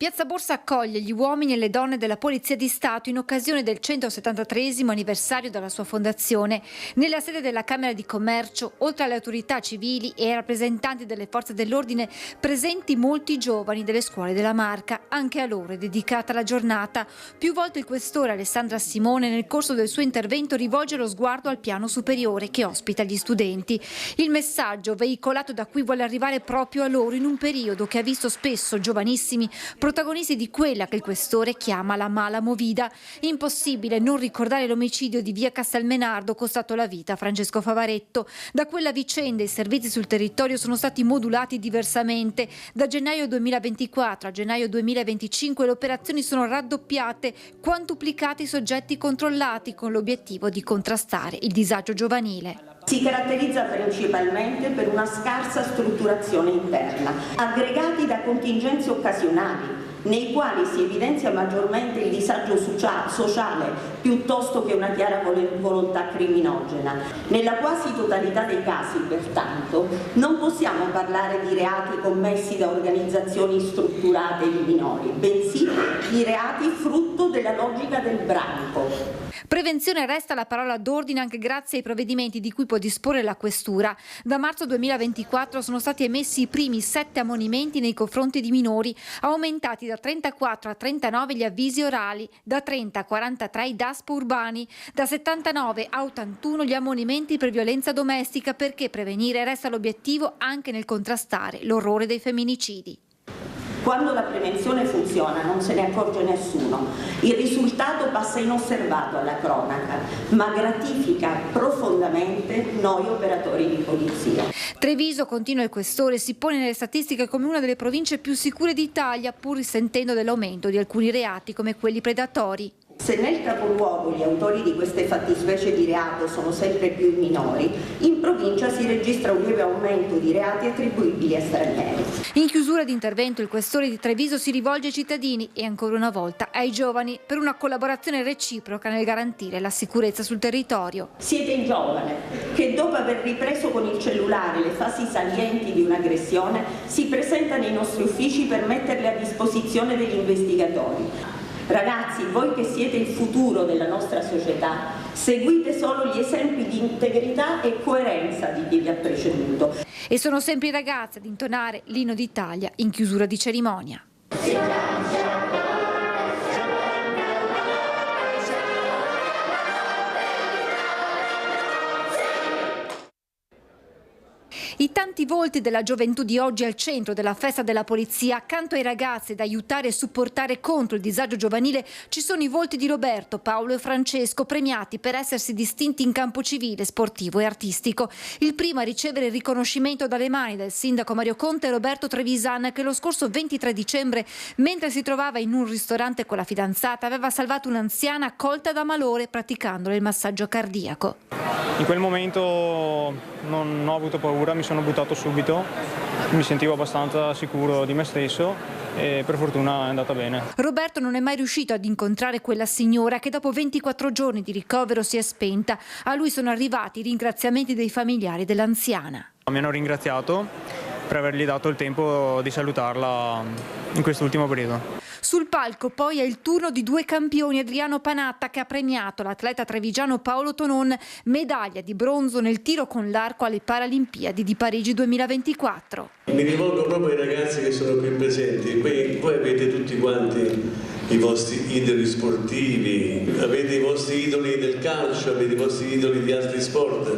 Piazza Borsa accoglie gli uomini e le donne della Polizia di Stato in occasione del 173° anniversario della sua fondazione. Nella sede della Camera di Commercio, oltre alle autorità civili e ai rappresentanti delle forze dell'ordine, presenti molti giovani delle scuole della Marca. Anche a loro è dedicata la giornata. Più volte il questore Alessandra Simone, nel corso del suo intervento, rivolge lo sguardo al piano superiore che ospita gli studenti. Il messaggio veicolato da qui vuole arrivare proprio a loro in un periodo che ha visto spesso giovanissimi protagonisti di quella che il questore chiama la mala movida. Impossibile non ricordare l'omicidio di via Castelmenardo costato la vita a Francesco Favaretto. Da quella vicenda i servizi sul territorio sono stati modulati diversamente. Da gennaio 2024 a gennaio 2025 le operazioni sono raddoppiate, quantuplicati i soggetti controllati, con l'obiettivo di contrastare il disagio giovanile. Si caratterizza principalmente per una scarsa strutturazione interna, aggregati da contingenze occasionali, nei quali si evidenzia maggiormente il disagio sociale piuttosto che una chiara volontà criminogena. Nella quasi totalità dei casi, pertanto, non possiamo parlare di reati commessi da organizzazioni strutturate di minori, bensì di reati frutto della logica del branco. Prevenzione resta la parola d'ordine anche grazie ai provvedimenti di cui può disporre la Questura. Da marzo 2024 sono stati emessi i primi 7 ammonimenti nei confronti di minori, aumentati da 34 a 39 gli avvisi orali, da 30 a 43 i DASPO urbani, da 79 a 81 gli ammonimenti per violenza domestica, perché prevenire resta l'obiettivo anche nel contrastare l'orrore dei femminicidi. Quando la prevenzione funziona non se ne accorge nessuno, il risultato passa inosservato alla cronaca, ma gratifica profondamente noi operatori di polizia. Treviso, continua il questore, si pone nelle statistiche come una delle province più sicure d'Italia, pur risentendo dell'aumento di alcuni reati come quelli predatori. Se nel capoluogo gli autori di queste fattispecie di reato sono sempre più minori, in provincia si registra un lieve aumento di reati attribuibili a stranieri. In chiusura di intervento il questore di Treviso si rivolge ai cittadini e ancora una volta ai giovani per una collaborazione reciproca nel garantire la sicurezza sul territorio. Siete i giovani che dopo aver ripreso con il cellulare le fasi salienti di un'aggressione si presenta nei nostri uffici per metterle a disposizione degli investigatori. Ragazzi, voi che siete il futuro della nostra società, seguite solo gli esempi di integrità e coerenza di chi vi ha preceduto. E sono sempre i ragazzi ad intonare l'inno d'Italia in chiusura di cerimonia. I tanti volti della gioventù di oggi al centro della festa della polizia. Accanto ai ragazzi da aiutare e supportare contro il disagio giovanile ci sono i volti di Roberto, Paolo e Francesco, premiati per essersi distinti in campo civile, sportivo e artistico. Il primo a ricevere il riconoscimento dalle mani del sindaco Mario Conte è Roberto Trevisan, che lo scorso 23 dicembre, mentre si trovava in un ristorante con la fidanzata, aveva salvato un'anziana colta da malore praticandole il massaggio cardiaco. In quel momento non ho avuto paura, mi sono buttato subito, mi sentivo abbastanza sicuro di me stesso e per fortuna è andata bene. Roberto non è mai riuscito ad incontrare quella signora che dopo 24 giorni di ricovero si è spenta. A lui sono arrivati i ringraziamenti dei familiari dell'anziana. Mi hanno ringraziato per avergli dato il tempo di salutarla in quest'ultimo periodo. Sul palco poi è il turno di due campioni, Adriano Panatta che ha premiato l'atleta trevigiano Paolo Tonon, medaglia di bronzo nel tiro con l'arco alle Paralimpiadi di Parigi 2024. Mi rivolgo proprio ai ragazzi che sono qui presenti, voi avete tutti quanti i vostri idoli sportivi, avete i vostri idoli del calcio, avete i vostri idoli di altri sport,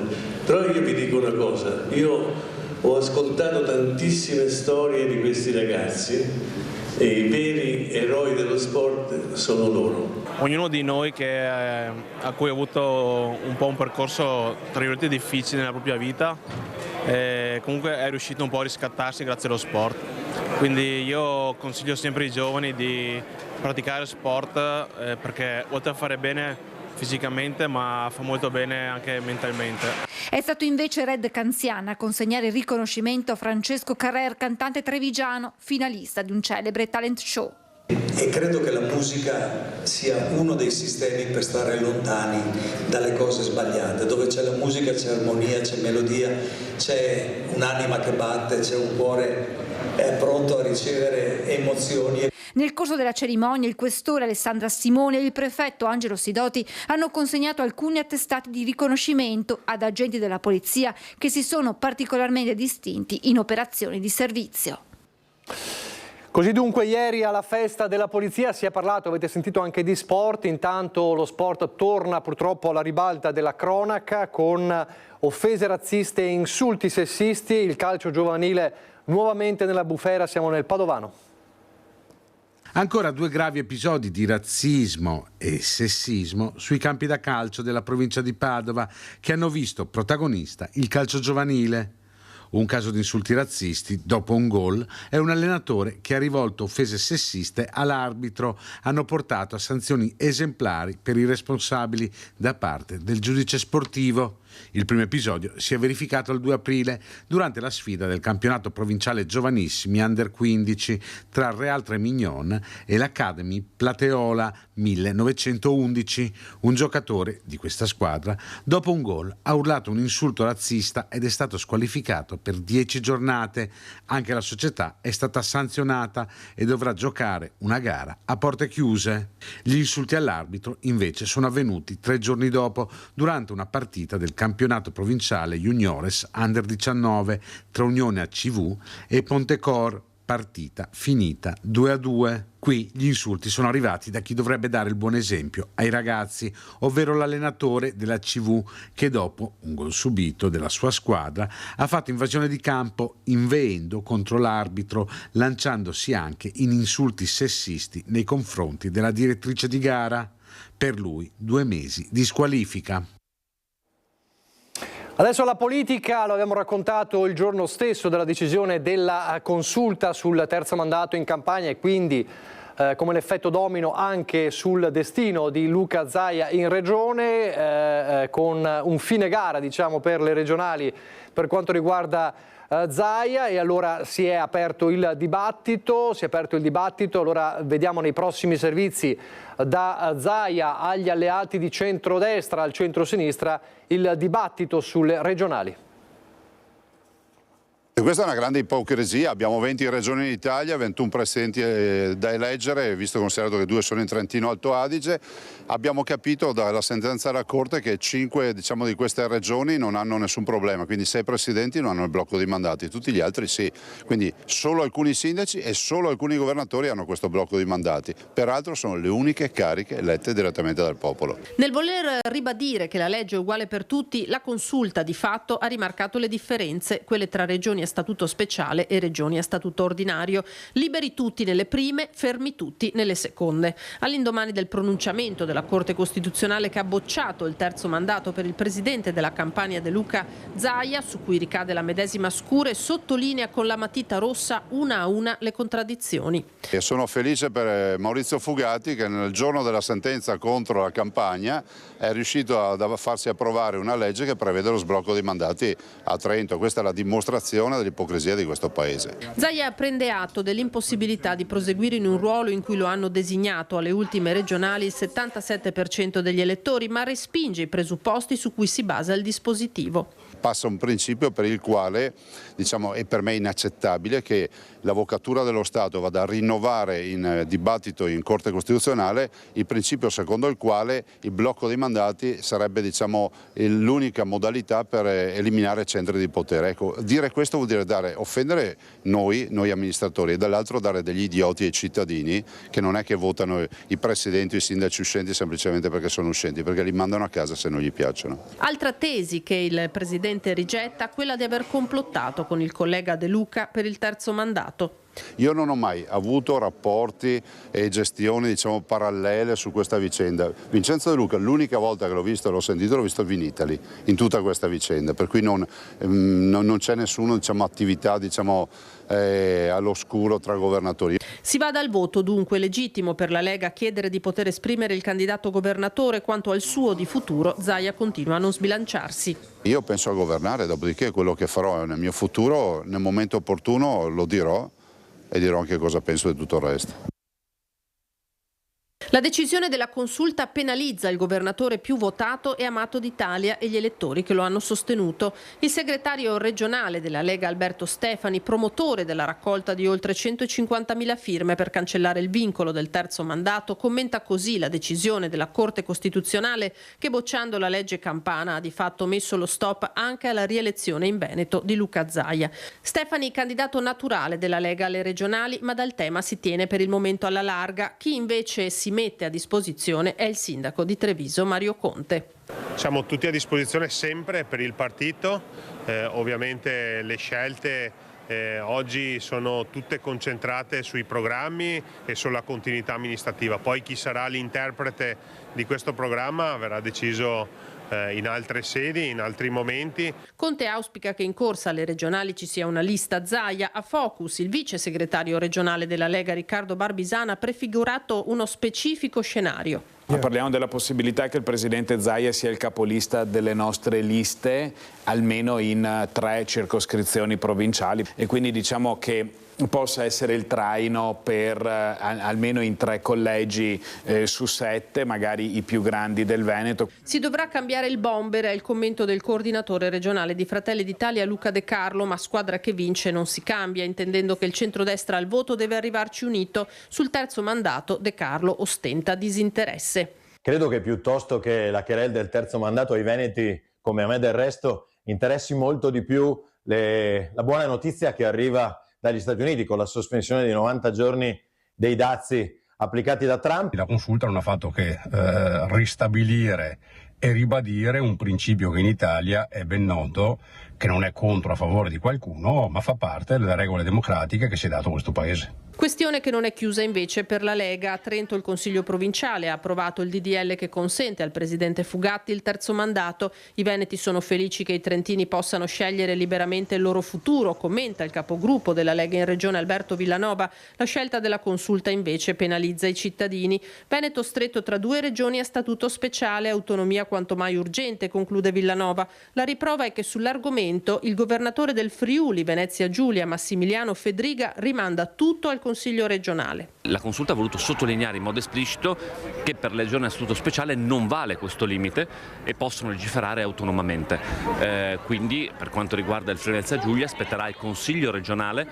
però io vi dico una cosa, io ho ascoltato tantissime storie di questi ragazzi e i veri eroi dello sport sono loro. Ognuno di noi a cui ha avuto un po' un percorso tra virgolette difficile nella propria vita, comunque è riuscito un po' a riscattarsi grazie allo sport. Quindi io consiglio sempre ai giovani di praticare sport perché oltre a fare bene fisicamente ma fa molto bene anche mentalmente. È stato invece Red Canziana a consegnare il riconoscimento a Francesco Carrer, cantante trevigiano, finalista di un celebre talent show. E credo che la musica sia uno dei sistemi per stare lontani dalle cose sbagliate. Dove c'è la musica c'è armonia, c'è melodia, c'è un'anima che batte, c'è un cuore pronto a ricevere emozioni. Nel corso della cerimonia il questore Alessandra Simone e il prefetto Angelo Sidoti hanno consegnato alcuni attestati di riconoscimento ad agenti della polizia che si sono particolarmente distinti in operazioni di servizio. Così dunque ieri alla festa della polizia si è parlato, avete sentito, anche di sport. Intanto lo sport torna purtroppo alla ribalta della cronaca con offese razziste e insulti sessisti. Il calcio giovanile nuovamente nella bufera, siamo nel Padovano. Ancora due gravi episodi di razzismo e sessismo sui campi da calcio della provincia di Padova che hanno visto protagonista il calcio giovanile. Un caso di insulti razzisti dopo un gol e un allenatore che ha rivolto offese sessiste all'arbitro hanno portato a sanzioni esemplari per i responsabili da parte del giudice sportivo. Il primo episodio si è verificato il 2 aprile durante la sfida del campionato provinciale giovanissimi Under 15 tra il Real Tremignon e l'Academy Plateola 1911. Un giocatore di questa squadra, dopo un gol, ha urlato un insulto razzista ed è stato squalificato per 10 giornate. Anche la società è stata sanzionata e dovrà giocare una gara a porte chiuse. Gli insulti all'arbitro invece sono avvenuti 3 giorni dopo durante una partita del campionato provinciale juniores Under 19 tra Unione ACV e Pontecor, partita finita 2-2. Qui gli insulti sono arrivati da chi dovrebbe dare il buon esempio ai ragazzi, ovvero l'allenatore della CV che dopo un gol subito della sua squadra ha fatto invasione di campo inveendo contro l'arbitro, lanciandosi anche in insulti sessisti nei confronti della direttrice di gara. Per lui 2 mesi di squalifica. Adesso la politica, lo abbiamo raccontato il giorno stesso della decisione della consulta sul terzo mandato in campagna e quindi come l'effetto domino anche sul destino di Luca Zaia in regione, con un fine gara, diciamo, per le regionali per quanto riguarda Zaia, e allora si è aperto il dibattito, allora vediamo nei prossimi servizi da Zaia agli alleati di centrodestra al centrosinistra il dibattito sulle regionali. E questa è una grande ipocrisia, abbiamo 20 regioni in Italia, 21 presidenti da eleggere, visto considerato che 2 sono in Trentino Alto Adige. Abbiamo capito dalla sentenza della Corte che 5 di queste regioni non hanno nessun problema, quindi 6 presidenti non hanno il blocco di mandati, tutti gli altri sì. Quindi solo alcuni sindaci e solo alcuni governatori hanno questo blocco di mandati, peraltro sono le uniche cariche elette direttamente dal popolo. Nel voler ribadire che la legge è uguale per tutti, la Consulta di fatto ha rimarcato le differenze, quelle tra regioni a statuto speciale e regioni a statuto ordinario. Liberi tutti nelle prime, fermi tutti nelle seconde. All'indomani del pronunciamento della Corte Costituzionale che ha bocciato il terzo mandato per il presidente della Campania De Luca Zaia, su cui ricade la medesima scure, sottolinea con la matita rossa una a una le contraddizioni. E sono felice per Maurizio Fugatti che nel giorno della sentenza contro la Campania è riuscito a farsi approvare una legge che prevede lo sblocco dei mandati a Trento. Questa è la dimostrazione dell'ipocrisia di questo paese. Zaia prende atto dell'impossibilità di proseguire in un ruolo in cui lo hanno designato alle ultime regionali il 77% degli elettori, ma respinge i presupposti su cui si basa il dispositivo. Passa un principio per il quale, è per me inaccettabile che l'Avvocatura dello Stato vada a rinnovare in dibattito in Corte Costituzionale il principio secondo il quale il blocco dei mandati sarebbe l'unica modalità per eliminare centri di potere. Ecco, dire questo vuol dire offendere noi amministratori, e dall'altro dare degli idioti ai cittadini che non è che votano i presidenti o i sindaci uscenti semplicemente perché sono uscenti, perché li mandano a casa se non gli piacciono. Altra tesi che il presidente rigetta, quella di aver complottato con il collega De Luca per il terzo mandato. Io non ho mai avuto rapporti e gestioni parallele su questa vicenda. Vincenzo De Luca, l'unica volta che l'ho visto e l'ho sentito il Vinitali in tutta questa vicenda, per cui non c'è nessuna attività all'oscuro tra governatori. Si va dal voto, dunque legittimo per la Lega chiedere di poter esprimere il candidato governatore. Quanto al suo di futuro, Zaia continua a non sbilanciarsi. Io penso a governare, dopodiché quello che farò nel mio futuro, nel momento opportuno lo dirò e dirò anche cosa penso di tutto il resto. La decisione della Consulta penalizza il governatore più votato e amato d'Italia e gli elettori che lo hanno sostenuto. Il segretario regionale della Lega Alberto Stefani, promotore della raccolta di oltre 150.000 firme per cancellare il vincolo del terzo mandato, commenta così la decisione della Corte Costituzionale che, bocciando la legge Campana, ha di fatto messo lo stop anche alla rielezione in Veneto di Luca Zaia. Stefani, candidato naturale della Lega alle regionali, ma dal tema si tiene per il momento alla larga. Chi invece si mette a disposizione è il sindaco di Treviso Mario Conte. Siamo tutti a disposizione sempre per il partito, ovviamente le scelte oggi sono tutte concentrate sui programmi e sulla continuità amministrativa, poi chi sarà l'interprete di questo programma verrà deciso in altre sedi, in altri momenti. Conte auspica che in corsa alle regionali ci sia una lista Zaia. A Focus il vice segretario regionale della Lega Riccardo Barbisana ha prefigurato uno specifico scenario. Parliamo della possibilità che il presidente Zaia sia il capolista delle nostre liste, almeno in 3 circoscrizioni provinciali, e quindi diciamo che possa essere il traino per almeno in 3 collegi su 7, magari i più grandi del Veneto. Si dovrà cambiare il bomber, è il commento del coordinatore regionale di Fratelli d'Italia Luca De Carlo, ma squadra che vince non si cambia, intendendo che il centrodestra al voto deve arrivarci unito. Sul terzo mandato De Carlo ostenta disinteresse. Credo che piuttosto che la querela del terzo mandato ai veneti, come a me del resto, interessi molto di più la buona notizia che arriva dagli Stati Uniti con la sospensione di 90 giorni dei dazi applicati da Trump. La Consulta non ha fatto che ristabilire e ribadire un principio che in Italia è ben noto, che non è contro o a favore di qualcuno, ma fa parte delle regole democratiche che si è dato questo Paese. Questione che non è chiusa invece per la Lega. A Trento il Consiglio provinciale ha approvato il DDL che consente al presidente Fugatti il terzo mandato. I veneti sono felici che i trentini possano scegliere liberamente il loro futuro, commenta il capogruppo della Lega in regione Alberto Villanova. La scelta della consulta invece penalizza i cittadini. Veneto stretto tra due regioni a statuto speciale, autonomia quanto mai urgente, conclude Villanova. La riprova è che sull'argomento il governatore del Friuli, Venezia Giulia, Massimiliano Fedriga, rimanda tutto al Consiglio regionale. La consulta ha voluto sottolineare in modo esplicito che per le regioni a statuto speciale non vale questo limite e possono legiferare autonomamente. Quindi per quanto riguarda il Friuli Venezia Giulia spetterà al Consiglio regionale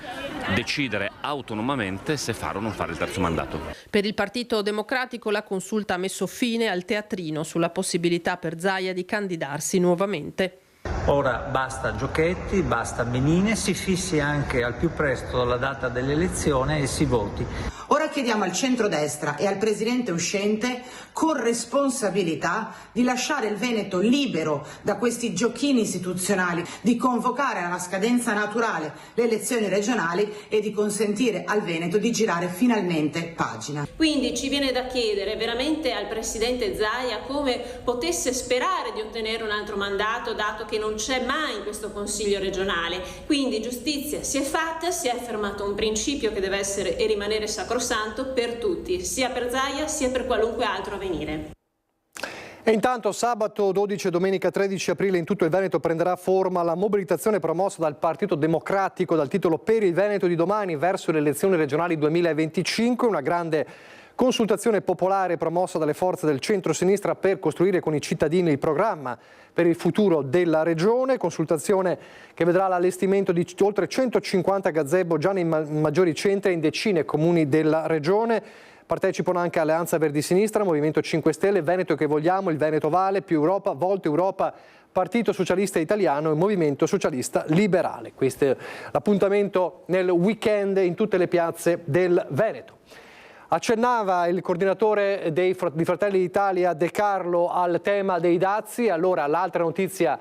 decidere autonomamente se fare o non fare il terzo mandato. Per il Partito Democratico la consulta ha messo fine al teatrino sulla possibilità per Zaia di candidarsi nuovamente. Ora basta giochetti, basta menine, si fissi anche al più presto la data dell'elezione e si voti. Ora chiediamo al centrodestra e al presidente uscente con responsabilità di lasciare il Veneto libero da questi giochini istituzionali, di convocare alla scadenza naturale le elezioni regionali e di consentire al Veneto di girare finalmente pagina. Quindi ci viene da chiedere veramente al presidente Zaia come potesse sperare di ottenere un altro mandato, dato che non c'è mai in questo Consiglio regionale. Quindi giustizia si è fatta, si è affermato un principio che deve essere e rimanere sacrosanto per tutti, sia per Zaia sia per qualunque altro avvenire. E intanto sabato 12 e domenica 13 aprile in tutto il Veneto prenderà forma la mobilitazione promossa dal Partito Democratico dal titolo Per il Veneto di domani verso le elezioni regionali 2025, una grande consultazione popolare promossa dalle forze del centro-sinistra per costruire con i cittadini il programma per il futuro della regione, consultazione che vedrà l'allestimento di oltre 150 gazebo già nei maggiori centri in decine comuni della regione. Partecipano anche Alleanza Verdi Sinistra, Movimento 5 Stelle, Veneto che vogliamo, il Veneto vale, Più Europa, Volta Europa, Partito Socialista Italiano e Movimento Socialista Liberale. Questo è l'appuntamento nel weekend in tutte le piazze del Veneto. Accennava il coordinatore di Fratelli d'Italia De Carlo al tema dei dazi. Allora l'altra notizia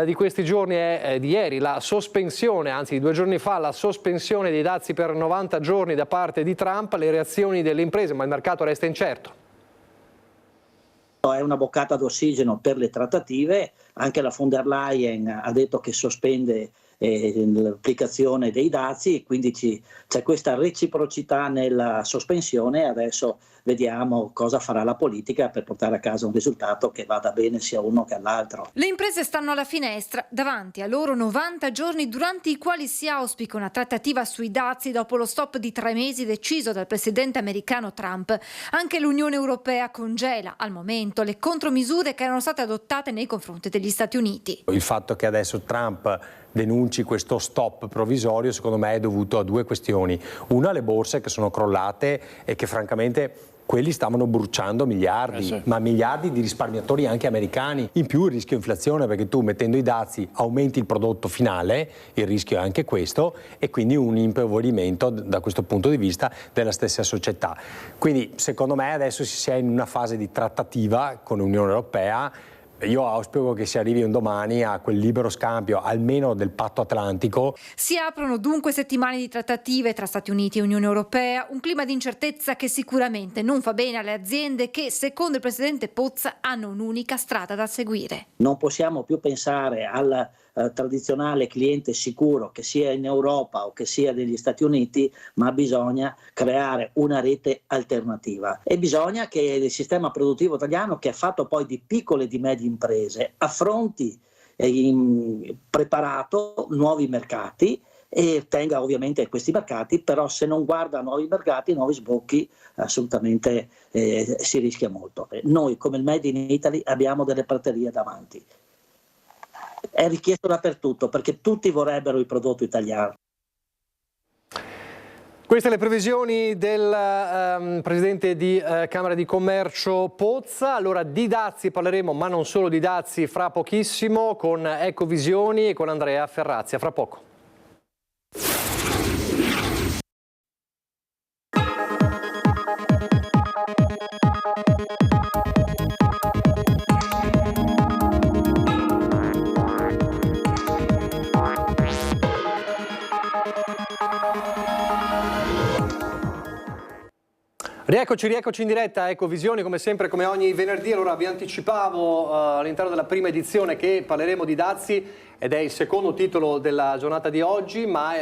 di questi giorni è di ieri, la sospensione, anzi di 2 giorni fa, la sospensione dei dazi per 90 giorni da parte di Trump, le reazioni delle imprese, ma il mercato resta incerto. È una boccata d'ossigeno per le trattative, anche la von der Leyen ha detto che sospende l'applicazione dei dazi e quindi c'è questa reciprocità nella sospensione. Adesso vediamo cosa farà la politica per portare a casa un risultato che vada bene sia uno che all'altro. Le imprese stanno alla finestra, davanti a loro 90 giorni durante i quali si auspica una trattativa sui dazi dopo lo stop di 3 mesi deciso dal presidente americano Trump. Anche l'Unione Europea congela al momento le contromisure che erano state adottate nei confronti degli Stati Uniti. Il fatto che adesso Trump denunci questo stop provvisorio secondo me è dovuto a 2 questioni. Una, le borse che sono crollate e che francamente quelli stavano bruciando miliardi, ma miliardi di risparmiatori anche americani. In più il rischio inflazione, perché tu mettendo i dazi aumenti il prodotto finale, il rischio è anche questo, e quindi un impoverimento da questo punto di vista della stessa società. Quindi secondo me adesso si è in una fase di trattativa con l'Unione Europea. Io auspico che si arrivi un domani a quel libero scambio, almeno del patto atlantico. Si aprono dunque settimane di trattative tra Stati Uniti e Unione Europea, un clima di incertezza che sicuramente non fa bene alle aziende che, secondo il presidente Pozza, hanno un'unica strada da seguire. Non possiamo più pensare al tradizionale cliente sicuro che sia in Europa o che sia negli Stati Uniti, ma bisogna creare una rete alternativa e bisogna che il sistema produttivo italiano, che è fatto poi di piccole e di medie imprese, affronti preparato nuovi mercati e tenga ovviamente questi mercati, però se non guarda a nuovi mercati, nuovi sbocchi, assolutamente si rischia molto. Noi come il Made in Italy abbiamo delle praterie davanti. È richiesto dappertutto perché tutti vorrebbero il prodotto italiano. Queste le previsioni del presidente di Camera di Commercio Pozza. Allora di dazi parleremo, ma non solo di dazi, fra pochissimo con Ecovisioni e con Andrea Ferrazzi. A fra poco. Rieccoci in diretta, Ecovisioni, come sempre, come ogni venerdì. Allora vi anticipavo all'interno della prima edizione che parleremo di dazi ed è il secondo titolo della giornata di oggi, ma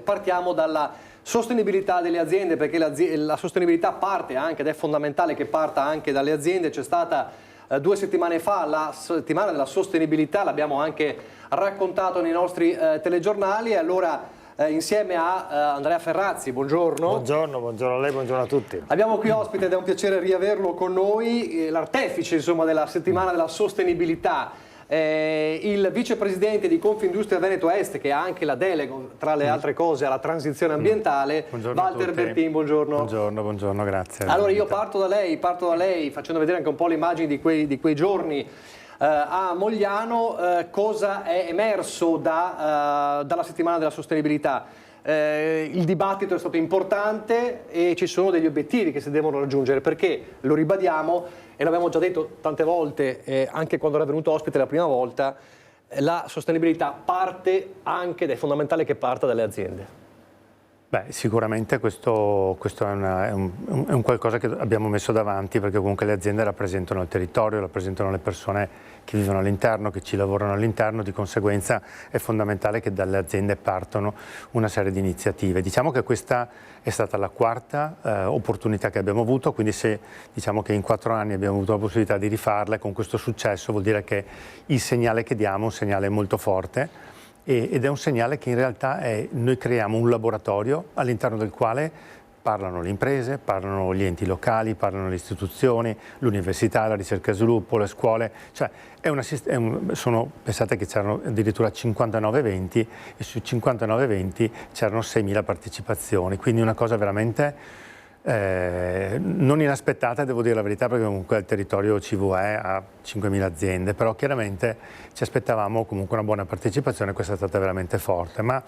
partiamo dalla sostenibilità delle aziende, perché la sostenibilità parte anche, ed è fondamentale che parta anche dalle aziende. C'è stata 2 settimane fa la settimana della sostenibilità, l'abbiamo anche raccontato nei nostri telegiornali, e allora insieme a Andrea Ferrazzi, buongiorno. Buongiorno a lei, buongiorno a tutti. Abbiamo qui ospite ed è un piacere riaverlo con noi, l'artefice insomma della settimana della sostenibilità, il vicepresidente di Confindustria Veneto Est, che ha anche la delega tra le altre cose alla transizione ambientale, Walter Bertin, buongiorno. Buongiorno, grazie. Allora io parto da lei facendo vedere anche un po' le immagini di quei giorni. A Mogliano cosa è emerso dalla settimana della sostenibilità? Il dibattito è stato importante e ci sono degli obiettivi che si devono raggiungere, perché lo ribadiamo e l'abbiamo già detto tante volte, anche quando era venuto ospite la prima volta, la sostenibilità parte anche ed è fondamentale che parta dalle aziende. Beh, sicuramente questo è un qualcosa che abbiamo messo davanti, perché comunque le aziende rappresentano il territorio, rappresentano le persone che vivono all'interno, che ci lavorano all'interno, di conseguenza è fondamentale che dalle aziende partano una serie di iniziative. Diciamo che questa è stata la quarta opportunità che abbiamo avuto, quindi se diciamo che in 4 anni abbiamo avuto la possibilità di rifarla con questo successo, vuol dire che il segnale che diamo è un segnale molto forte. Ed è un segnale che in realtà noi creiamo un laboratorio all'interno del quale parlano le imprese, parlano gli enti locali, parlano le istituzioni, l'università, la ricerca e sviluppo, le scuole, cioè pensate che c'erano addirittura 59 eventi e su 59 eventi c'erano 6.000 partecipazioni, quindi una cosa veramente non inaspettata, devo dire la verità, perché comunque il territorio CVE ha 5.000 aziende, però chiaramente ci aspettavamo comunque una buona partecipazione, questa è stata veramente forte. Ma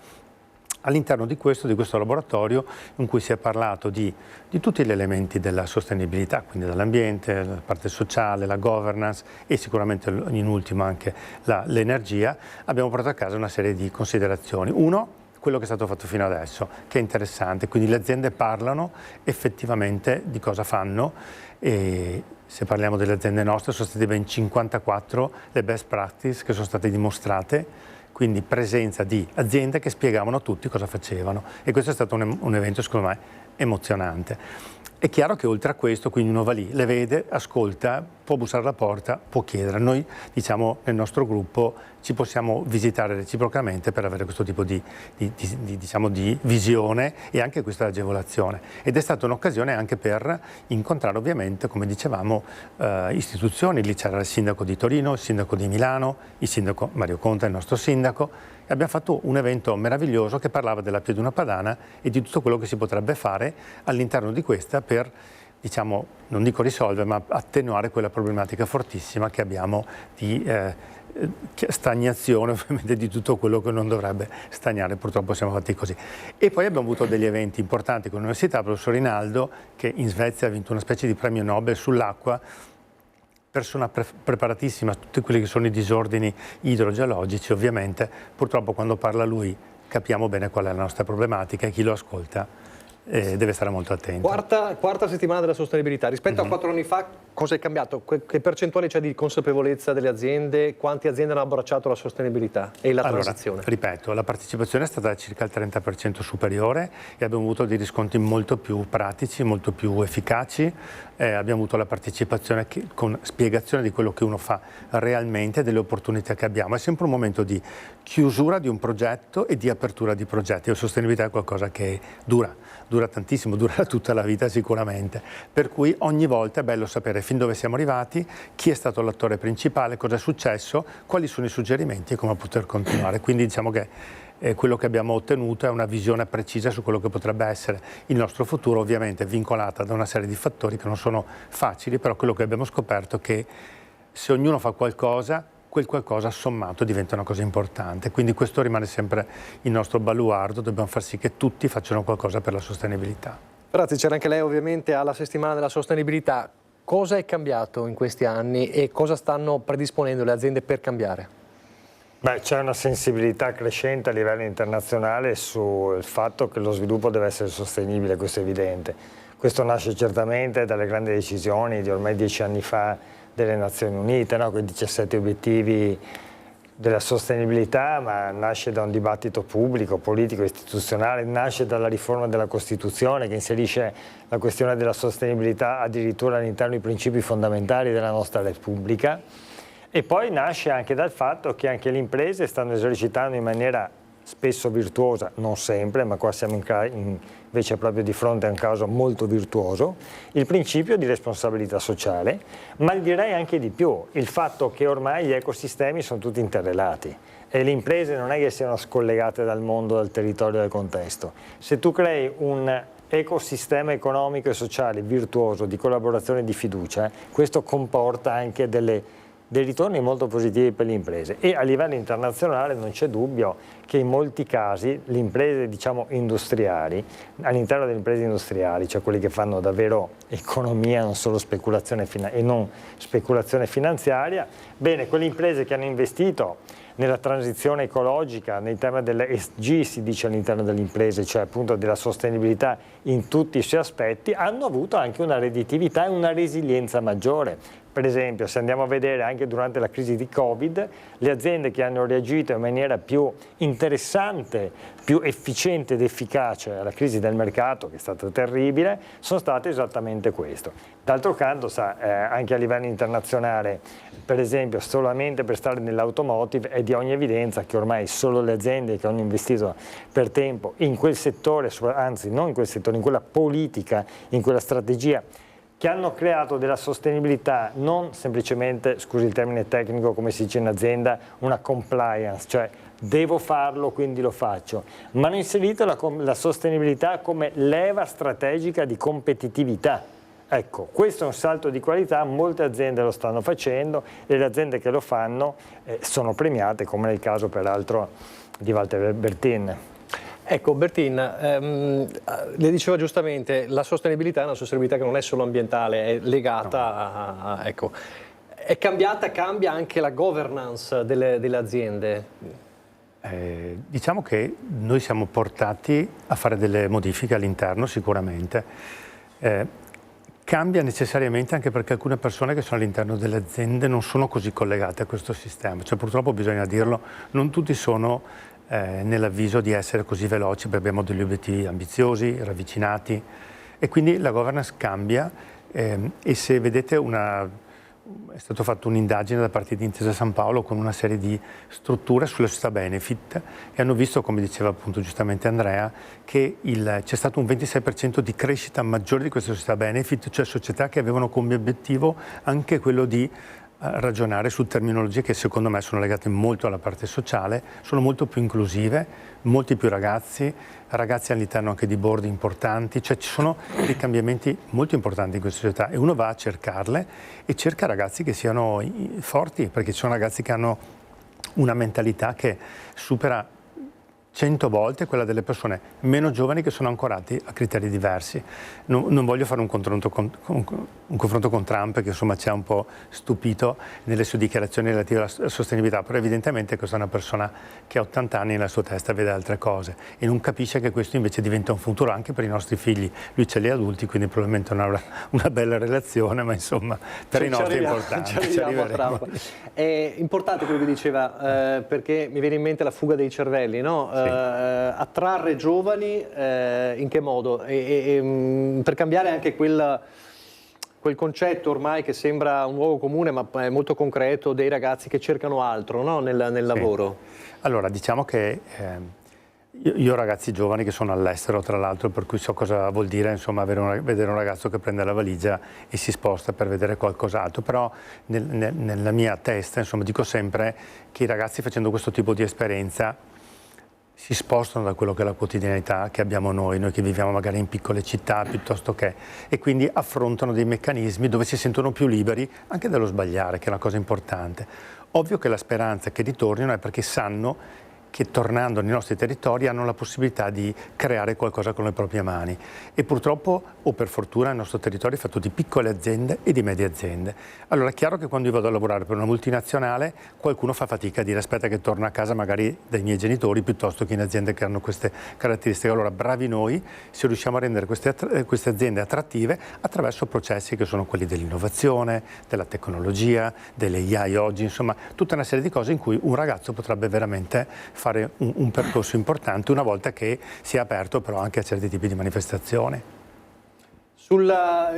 all'interno di questo laboratorio in cui si è parlato di tutti gli elementi della sostenibilità, quindi dall'ambiente, la parte sociale, la governance e sicuramente in ultimo anche l'energia, abbiamo portato a casa una serie di considerazioni. Uno, quello che è stato fatto fino adesso, che è interessante, quindi le aziende parlano effettivamente di cosa fanno, e se parliamo delle aziende nostre sono state ben 54 le best practice che sono state dimostrate, quindi presenza di aziende che spiegavano a tutti cosa facevano, e questo è stato un evento secondo me emozionante. È chiaro che oltre a questo, quindi uno va lì, le vede, ascolta, può bussare alla porta, può chiedere. Noi, diciamo, nel nostro gruppo ci possiamo visitare reciprocamente per avere questo tipo di visione e anche questa agevolazione. Ed è stata un'occasione anche per incontrare ovviamente, come dicevamo, istituzioni. Lì c'era il sindaco di Torino, il sindaco di Milano, il sindaco Mario Conte, il nostro sindaco. E abbiamo fatto un evento meraviglioso che parlava della Pieduna Padana e di tutto quello che si potrebbe fare all'interno di questa per, diciamo, non dico risolvere, ma attenuare quella problematica fortissima che abbiamo di stagnazione ovviamente di tutto quello che non dovrebbe stagnare, purtroppo siamo fatti così. E poi abbiamo avuto degli eventi importanti con l'università, il professor Rinaldo, che in Svezia ha vinto una specie di premio Nobel sull'acqua, persona preparatissima a tutti quelli che sono i disordini idrogeologici. Ovviamente purtroppo quando parla lui capiamo bene qual è la nostra problematica e chi lo ascolta deve stare molto attento. Quarta settimana della sostenibilità. Rispetto a 4 anni fa, cosa è cambiato? Che percentuale c'è di consapevolezza delle aziende? Quante aziende hanno abbracciato la sostenibilità e la transizione? Ripeto, la partecipazione è stata circa il 30% superiore e abbiamo avuto dei riscontri molto più pratici, molto più efficaci. Abbiamo avuto la partecipazione con spiegazione di quello che uno fa realmente, delle opportunità che abbiamo. È sempre un momento di chiusura di un progetto e di apertura di progetti. La sostenibilità è qualcosa che dura tantissimo, dura tutta la vita sicuramente, per cui ogni volta è bello sapere fin dove siamo arrivati, chi è stato l'attore principale, cosa è successo, quali sono i suggerimenti e come poter continuare. Quindi diciamo che quello che abbiamo ottenuto è una visione precisa su quello che potrebbe essere il nostro futuro, ovviamente vincolata da una serie di fattori che non sono facili, però quello che abbiamo scoperto è che se ognuno fa qualcosa, quel qualcosa sommato diventa una cosa importante, quindi questo rimane sempre il nostro baluardo, dobbiamo far sì che tutti facciano qualcosa per la sostenibilità. Grazie, c'era anche lei ovviamente alla settimana della sostenibilità. Cosa è cambiato in questi anni e cosa stanno predisponendo le aziende per cambiare? Beh, c'è una sensibilità crescente a livello internazionale sul fatto che lo sviluppo deve essere sostenibile, questo è evidente. Questo nasce certamente dalle grandi decisioni di ormai 10 anni fa delle Nazioni Unite, no? Con i 17 obiettivi della sostenibilità, ma nasce da un dibattito pubblico, politico, istituzionale, nasce dalla riforma della Costituzione che inserisce la questione della sostenibilità addirittura all'interno dei principi fondamentali della nostra Repubblica, e poi nasce anche dal fatto che anche le imprese stanno esercitando in maniera spesso virtuosa, non sempre, ma qua siamo invece proprio di fronte a un caso molto virtuoso, il principio di responsabilità sociale, ma direi anche di più, il fatto che ormai gli ecosistemi sono tutti interrelati e le imprese non è che siano scollegate dal mondo, dal territorio, dal contesto. Se tu crei un ecosistema economico e sociale virtuoso di collaborazione e di fiducia, questo comporta anche dei ritorni molto positivi per le imprese, e a livello internazionale non c'è dubbio che in molti casi le imprese, diciamo, industriali, all'interno delle imprese industriali, cioè quelli che fanno davvero economia, non solo speculazione e non speculazione finanziaria, bene, quelle imprese che hanno investito nella transizione ecologica, nei temi dell'ESG si dice all'interno delle imprese, cioè appunto della sostenibilità in tutti i suoi aspetti, hanno avuto anche una redditività e una resilienza maggiore. Per esempio, se andiamo a vedere anche durante la crisi di Covid, le aziende che hanno reagito in maniera più interessante, più efficiente ed efficace alla crisi del mercato, che è stata terribile, sono state esattamente questo. D'altro canto, anche a livello internazionale, per esempio, solamente per stare nell'automotive, è di ogni evidenza che ormai solo le aziende che hanno investito per tempo in quel settore, anzi non in quel settore, in quella politica, in quella strategia, che hanno creato della sostenibilità, non semplicemente, scusi il termine tecnico, come si dice in azienda, una compliance, cioè devo farlo quindi lo faccio, ma hanno inserito la sostenibilità come leva strategica di competitività. Ecco, questo è un salto di qualità, molte aziende lo stanno facendo e le aziende che lo fanno sono premiate, come nel caso peraltro di Walter Bertin. Ecco, Bertin, le diceva giustamente, la sostenibilità è una sostenibilità che non è solo ambientale, è legata ecco, è cambia anche la governance delle aziende? Diciamo che noi siamo portati a fare delle modifiche all'interno sicuramente. Cambia necessariamente anche perché alcune persone che sono all'interno delle aziende non sono così collegate a questo sistema, cioè purtroppo bisogna dirlo, non tutti sono nell'avviso di essere così veloci, perché abbiamo degli obiettivi ambiziosi, ravvicinati, e quindi la governance cambia e se vedete è stato fatto un'indagine da parte di Intesa San Paolo con una serie di strutture sulle società benefit e hanno visto, come diceva appunto giustamente Andrea, che c'è stato un 26% di crescita maggiore di queste società benefit, cioè società che avevano come obiettivo anche quello di ragionare su terminologie che secondo me sono legate molto alla parte sociale, sono molto più inclusive, molti più ragazzi all'interno anche di board importanti, cioè ci sono dei cambiamenti molto importanti in queste società e uno va a cercarle e cerca ragazzi che siano forti, perché ci sono ragazzi che hanno una mentalità che supera 100 volte quella delle persone meno giovani che sono ancorati a criteri diversi. Non voglio fare un confronto con Trump, che insomma ci ha un po' stupito nelle sue dichiarazioni relative alla sostenibilità, però evidentemente questa è una persona che ha 80 anni e nella sua testa vede altre cose e non capisce che questo invece diventa un futuro anche per i nostri figli. Lui ce li ha adulti, quindi probabilmente non avrà una bella relazione, ma insomma per i nostri è importante. Ci arriveremo. È importante quello che diceva, perché mi viene in mente la fuga dei cervelli, no? Sì. Attrarre giovani in che modo? Per cambiare anche quel concetto ormai che sembra un luogo comune ma è molto concreto dei ragazzi che cercano altro, no? nel lavoro. Allora diciamo che io ho ragazzi giovani che sono all'estero tra l'altro, per cui so cosa vuol dire insomma vedere un ragazzo che prende la valigia e si sposta per vedere qualcos'altro, però nella mia testa insomma dico sempre che i ragazzi facendo questo tipo di esperienza si spostano da quello che è la quotidianità che abbiamo noi che viviamo magari in piccole città piuttosto che, e quindi affrontano dei meccanismi dove si sentono più liberi anche dallo sbagliare, che è una cosa importante. Ovvio che la speranza che ritornino è perché sanno che tornando nei nostri territori hanno la possibilità di creare qualcosa con le proprie mani e purtroppo o per fortuna il nostro territorio è fatto di piccole aziende e di medie aziende. Allora è chiaro che quando io vado a lavorare per una multinazionale qualcuno fa fatica a dire aspetta che torno a casa magari dai miei genitori piuttosto che in aziende che hanno queste caratteristiche. Allora bravi noi se riusciamo a rendere queste aziende attrattive attraverso processi che sono quelli dell'innovazione, della tecnologia, delle AI oggi, insomma tutta una serie di cose in cui un ragazzo potrebbe veramente fare un percorso importante una volta che si è aperto però anche a certi tipi di manifestazioni. Sulla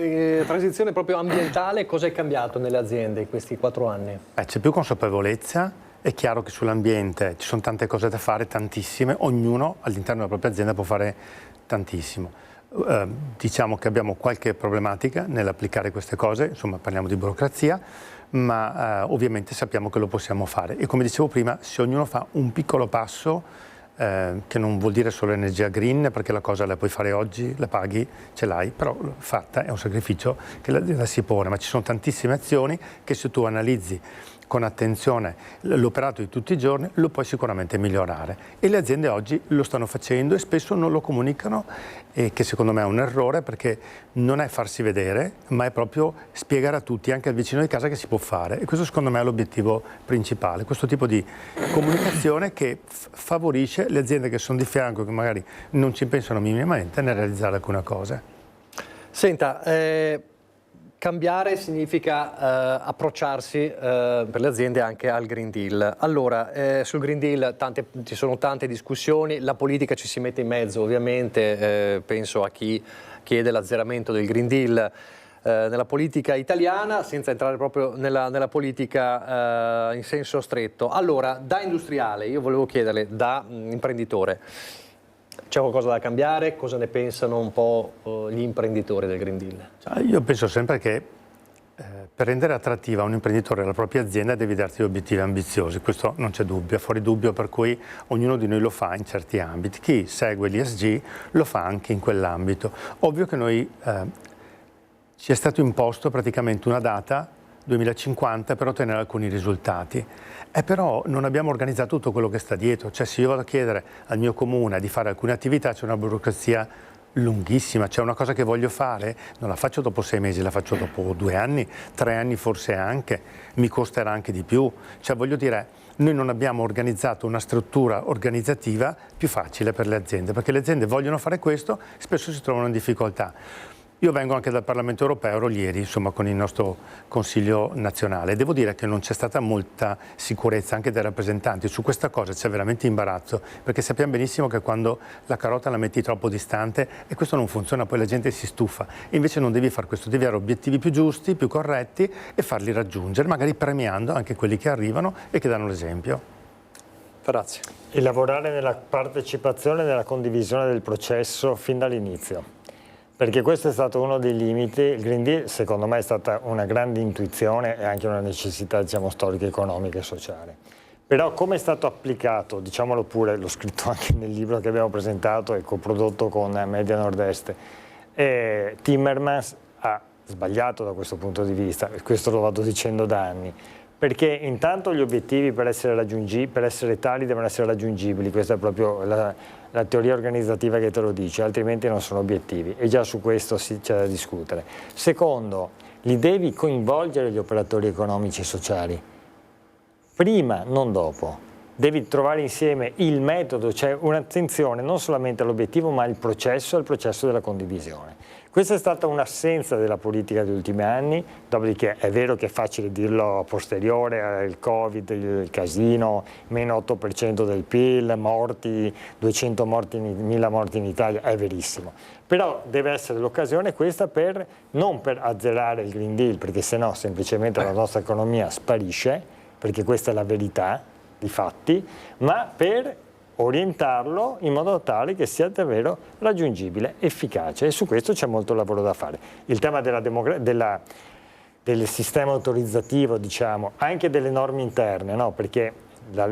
transizione proprio ambientale cosa è cambiato nelle aziende in questi 4 anni? C'è più consapevolezza, è chiaro che sull'ambiente ci sono tante cose da fare, tantissime, ognuno all'interno della propria azienda può fare tantissimo. Diciamo che abbiamo qualche problematica nell'applicare queste cose, insomma parliamo di burocrazia, ma ovviamente sappiamo che lo possiamo fare e come dicevo prima se ognuno fa un piccolo passo che non vuol dire solo energia green perché la cosa la puoi fare oggi, la paghi, ce l'hai, però fatta è un sacrificio che l'azienda si pone, ma ci sono tantissime azioni che se tu analizzi con attenzione l'operato di tutti i giorni lo puoi sicuramente migliorare e le aziende oggi lo stanno facendo e spesso non lo comunicano e che secondo me è un errore perché non è farsi vedere ma è proprio spiegare a tutti, anche al vicino di casa, che si può fare e questo secondo me è l'obiettivo principale, questo tipo di comunicazione che favorisce le aziende che sono di fianco che magari non ci pensano minimamente nel realizzare alcune cose. Senta, cambiare significa approcciarsi per le aziende anche al Green Deal. Allora, sul Green Deal ci sono tante discussioni, la politica ci si mette in mezzo ovviamente, penso a chi chiede l'azzeramento del Green Deal nella politica italiana, senza entrare proprio nella politica in senso stretto. Allora, da industriale, io volevo chiederle, da imprenditore, c'è qualcosa da cambiare? Cosa ne pensano un po' gli imprenditori del Green Deal? Io penso sempre che per rendere attrattiva un imprenditore la propria azienda devi darti obiettivi ambiziosi, questo non c'è dubbio, è fuori dubbio, per cui ognuno di noi lo fa in certi ambiti. Chi segue l'ESG lo fa anche in quell'ambito. Ovvio che noi ci è stato imposto praticamente una data 2050 per ottenere alcuni risultati. Però non abbiamo organizzato tutto quello che sta dietro, cioè se io vado a chiedere al mio comune di fare alcune attività c'è una burocrazia lunghissima, c'è una cosa che voglio fare, non la faccio dopo 6 mesi, la faccio dopo 2 anni, 3 anni forse anche, mi costerà anche di più, cioè voglio dire noi non abbiamo organizzato una struttura organizzativa più facile per le aziende, perché le aziende vogliono fare questo, spesso si trovano in difficoltà. Io vengo anche dal Parlamento europeo, ero ieri insomma, con il nostro Consiglio nazionale. Devo dire che non c'è stata molta sicurezza anche dai rappresentanti. Su questa cosa c'è veramente imbarazzo, perché sappiamo benissimo che quando la carota la metti troppo distante e questo non funziona, poi la gente si stufa. E invece non devi fare questo, devi avere obiettivi più giusti, più corretti e farli raggiungere, magari premiando anche quelli che arrivano e che danno l'esempio. Grazie. E lavorare nella partecipazione e nella condivisione del processo fin dall'inizio. Perché questo è stato uno dei limiti. Il Green Deal secondo me è stata una grande intuizione e anche una necessità, diciamo, storica, economica e sociale. Però come è stato applicato, diciamolo pure, l'ho scritto anche nel libro che abbiamo presentato e coprodotto con Media Nord-Est, Timmermans ha sbagliato da questo punto di vista, e questo lo vado dicendo da anni, perché intanto gli obiettivi per essere tali devono essere raggiungibili, questa è proprio la teoria organizzativa che te lo dice, altrimenti non sono obiettivi e già su questo c'è da discutere. Secondo, li devi coinvolgere gli operatori economici e sociali, prima, non dopo. Devi trovare insieme il metodo, cioè un'attenzione non solamente all'obiettivo ma al processo della condivisione. Questa è stata un'assenza della politica degli ultimi anni, dopodiché è vero che è facile dirlo a posteriore, il Covid, il casino, meno 8% del PIL, morti, 200 morti, 1000 morti in Italia, è verissimo. Però deve essere l'occasione questa non per azzerare il Green Deal, perché sennò semplicemente la nostra economia sparisce, perché questa è la verità, di fatti, ma per orientarlo in modo tale che sia davvero raggiungibile, efficace, e su questo c'è molto lavoro da fare. Il tema del sistema autorizzativo, diciamo, anche delle norme interne, no? Perché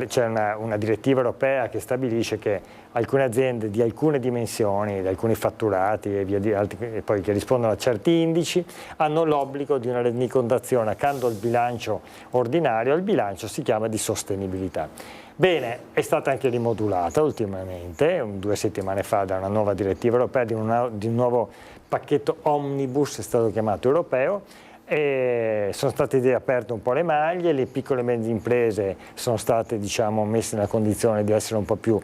C'è una direttiva europea che stabilisce che alcune aziende di alcune dimensioni, di alcuni fatturati e via di altri, e poi che rispondono a certi indici, hanno l'obbligo di una rendicontazione accanto al bilancio ordinario. Il bilancio si chiama di sostenibilità. Bene, è stata anche rimodulata ultimamente, 2 settimane fa, da una nuova direttiva europea, di un nuovo pacchetto omnibus, è stato chiamato europeo. E sono state aperte un po' le maglie, le piccole e medie imprese sono state, diciamo, messe nella condizione di essere un po' più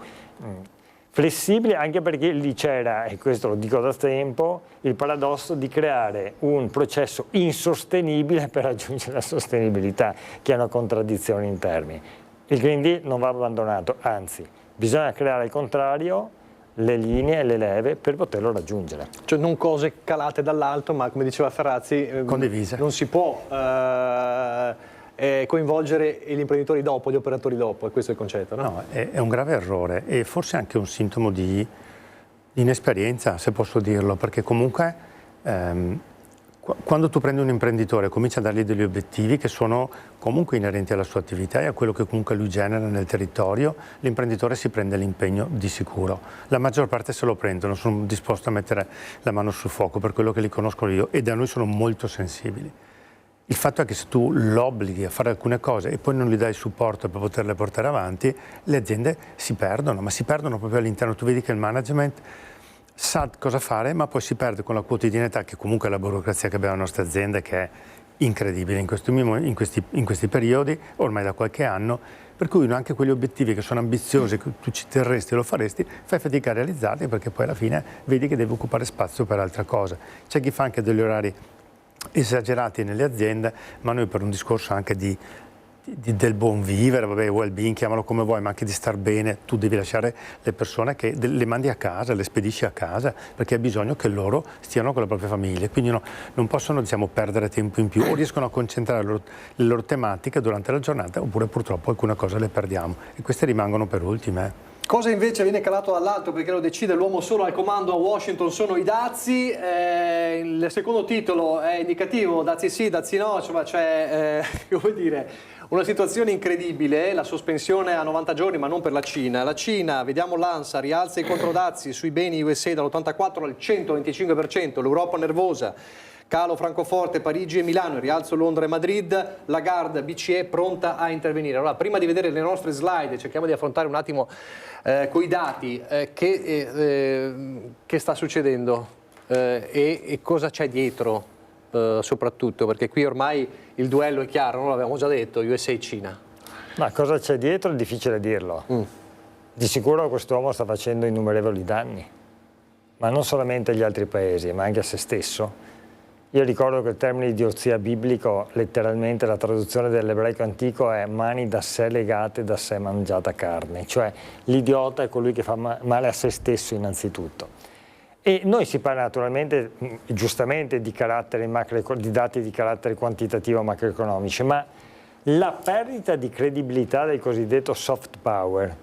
flessibili, anche perché lì c'era, e questo lo dico da tempo, il paradosso di creare un processo insostenibile per raggiungere la sostenibilità, che è una contraddizione in termini. Il Green Deal non va abbandonato, anzi, bisogna creare al contrario le linee e le leve per poterlo raggiungere. Cioè non cose calate dall'alto, ma come diceva Ferrazzi, condivise. Non si può coinvolgere gli imprenditori dopo, gli operatori dopo, e questo è il concetto, no? No, è un grave errore e forse anche un sintomo di inesperienza, se posso dirlo, perché comunque quando tu prendi un imprenditore e cominci a dargli degli obiettivi che sono comunque inerenti alla sua attività e a quello che comunque lui genera nel territorio, l'imprenditore si prende l'impegno di sicuro. La maggior parte se lo prendono, sono disposto a mettere la mano sul fuoco per quello che li conosco io, e da noi sono molto sensibili. Il fatto è che se tu l'obblighi a fare alcune cose e poi non gli dai il supporto per poterle portare avanti, le aziende si perdono, ma si perdono proprio all'interno. Tu vedi che il management sa cosa fare, ma poi si perde con la quotidianità, che comunque è la burocrazia che abbiamo le nostre aziende, che è incredibile in questi periodi, ormai da qualche anno, per cui anche quegli obiettivi che sono ambiziosi, che tu ci terresti e lo faresti, fai fatica a realizzarli, perché poi alla fine vedi che devi occupare spazio per altre cose. C'è chi fa anche degli orari esagerati nelle aziende, ma noi per un discorso anche del buon vivere, vabbè, well-being, chiamalo come vuoi, ma anche di star bene, tu devi lasciare le persone che le mandi a casa, le spedisci a casa, perché hai bisogno che loro stiano con le proprie famiglie, quindi non possono, diciamo, perdere tempo in più, o riescono a concentrare le loro tematiche durante la giornata, oppure purtroppo alcune cose le perdiamo e queste rimangono per ultime. Cosa invece viene calato dall'alto, perché lo decide l'uomo solo al comando a Washington, sono i dazi. Il secondo titolo è indicativo, dazi sì, dazi no, insomma c'è, come dire, una situazione incredibile, la sospensione a 90 giorni, ma non per la Cina. La Cina, vediamo l'ANSA, rialza i controdazi sui beni USA dall'84 al 125%, l'Europa nervosa. Calo Francoforte, Parigi e Milano, rialzo Londra e Madrid, Lagarde, BCE pronta a intervenire. Allora, prima di vedere le nostre slide, cerchiamo di affrontare un attimo coi dati che sta succedendo e cosa c'è dietro soprattutto, perché qui ormai il duello è chiaro, non l'abbiamo già detto, USA-Cina. Ma cosa c'è dietro è difficile dirlo. Di sicuro quest'uomo sta facendo innumerevoli danni, ma non solamente agli altri paesi, ma anche a se stesso. Io ricordo che il termine idiozia biblico, letteralmente la traduzione dell'ebraico antico è mani da sé legate, da sé mangiata carne, cioè l'idiota è colui che fa male a se stesso innanzitutto. E noi si parla naturalmente, giustamente, di dati di carattere quantitativo macroeconomici, ma la perdita di credibilità del cosiddetto soft power,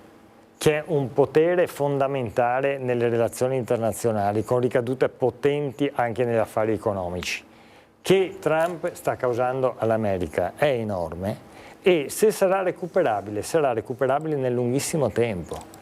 che è un potere fondamentale nelle relazioni internazionali, con ricadute potenti anche negli affari economici, che Trump sta causando all'America, è enorme, e se sarà recuperabile nel lunghissimo tempo.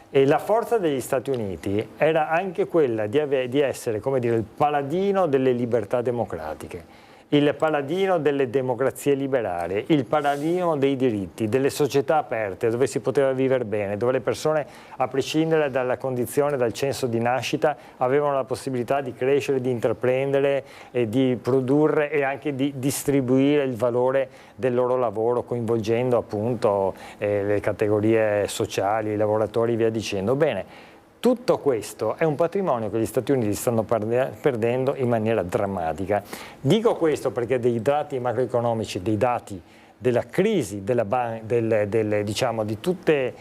E la forza degli Stati Uniti era anche quella di essere, come dire, il paladino delle libertà democratiche, il paladino delle democrazie liberali, il paladino dei diritti, delle società aperte, dove si poteva vivere bene, dove le persone, a prescindere dalla condizione, dal censo di nascita, avevano la possibilità di crescere, di intraprendere, e di produrre e anche di distribuire il valore del loro lavoro, coinvolgendo appunto le categorie sociali, i lavoratori e via dicendo. Bene, tutto questo è un patrimonio che gli Stati Uniti stanno perdendo in maniera drammatica. Dico questo perché dei dati macroeconomici, dei dati della crisi diciamo, di tutti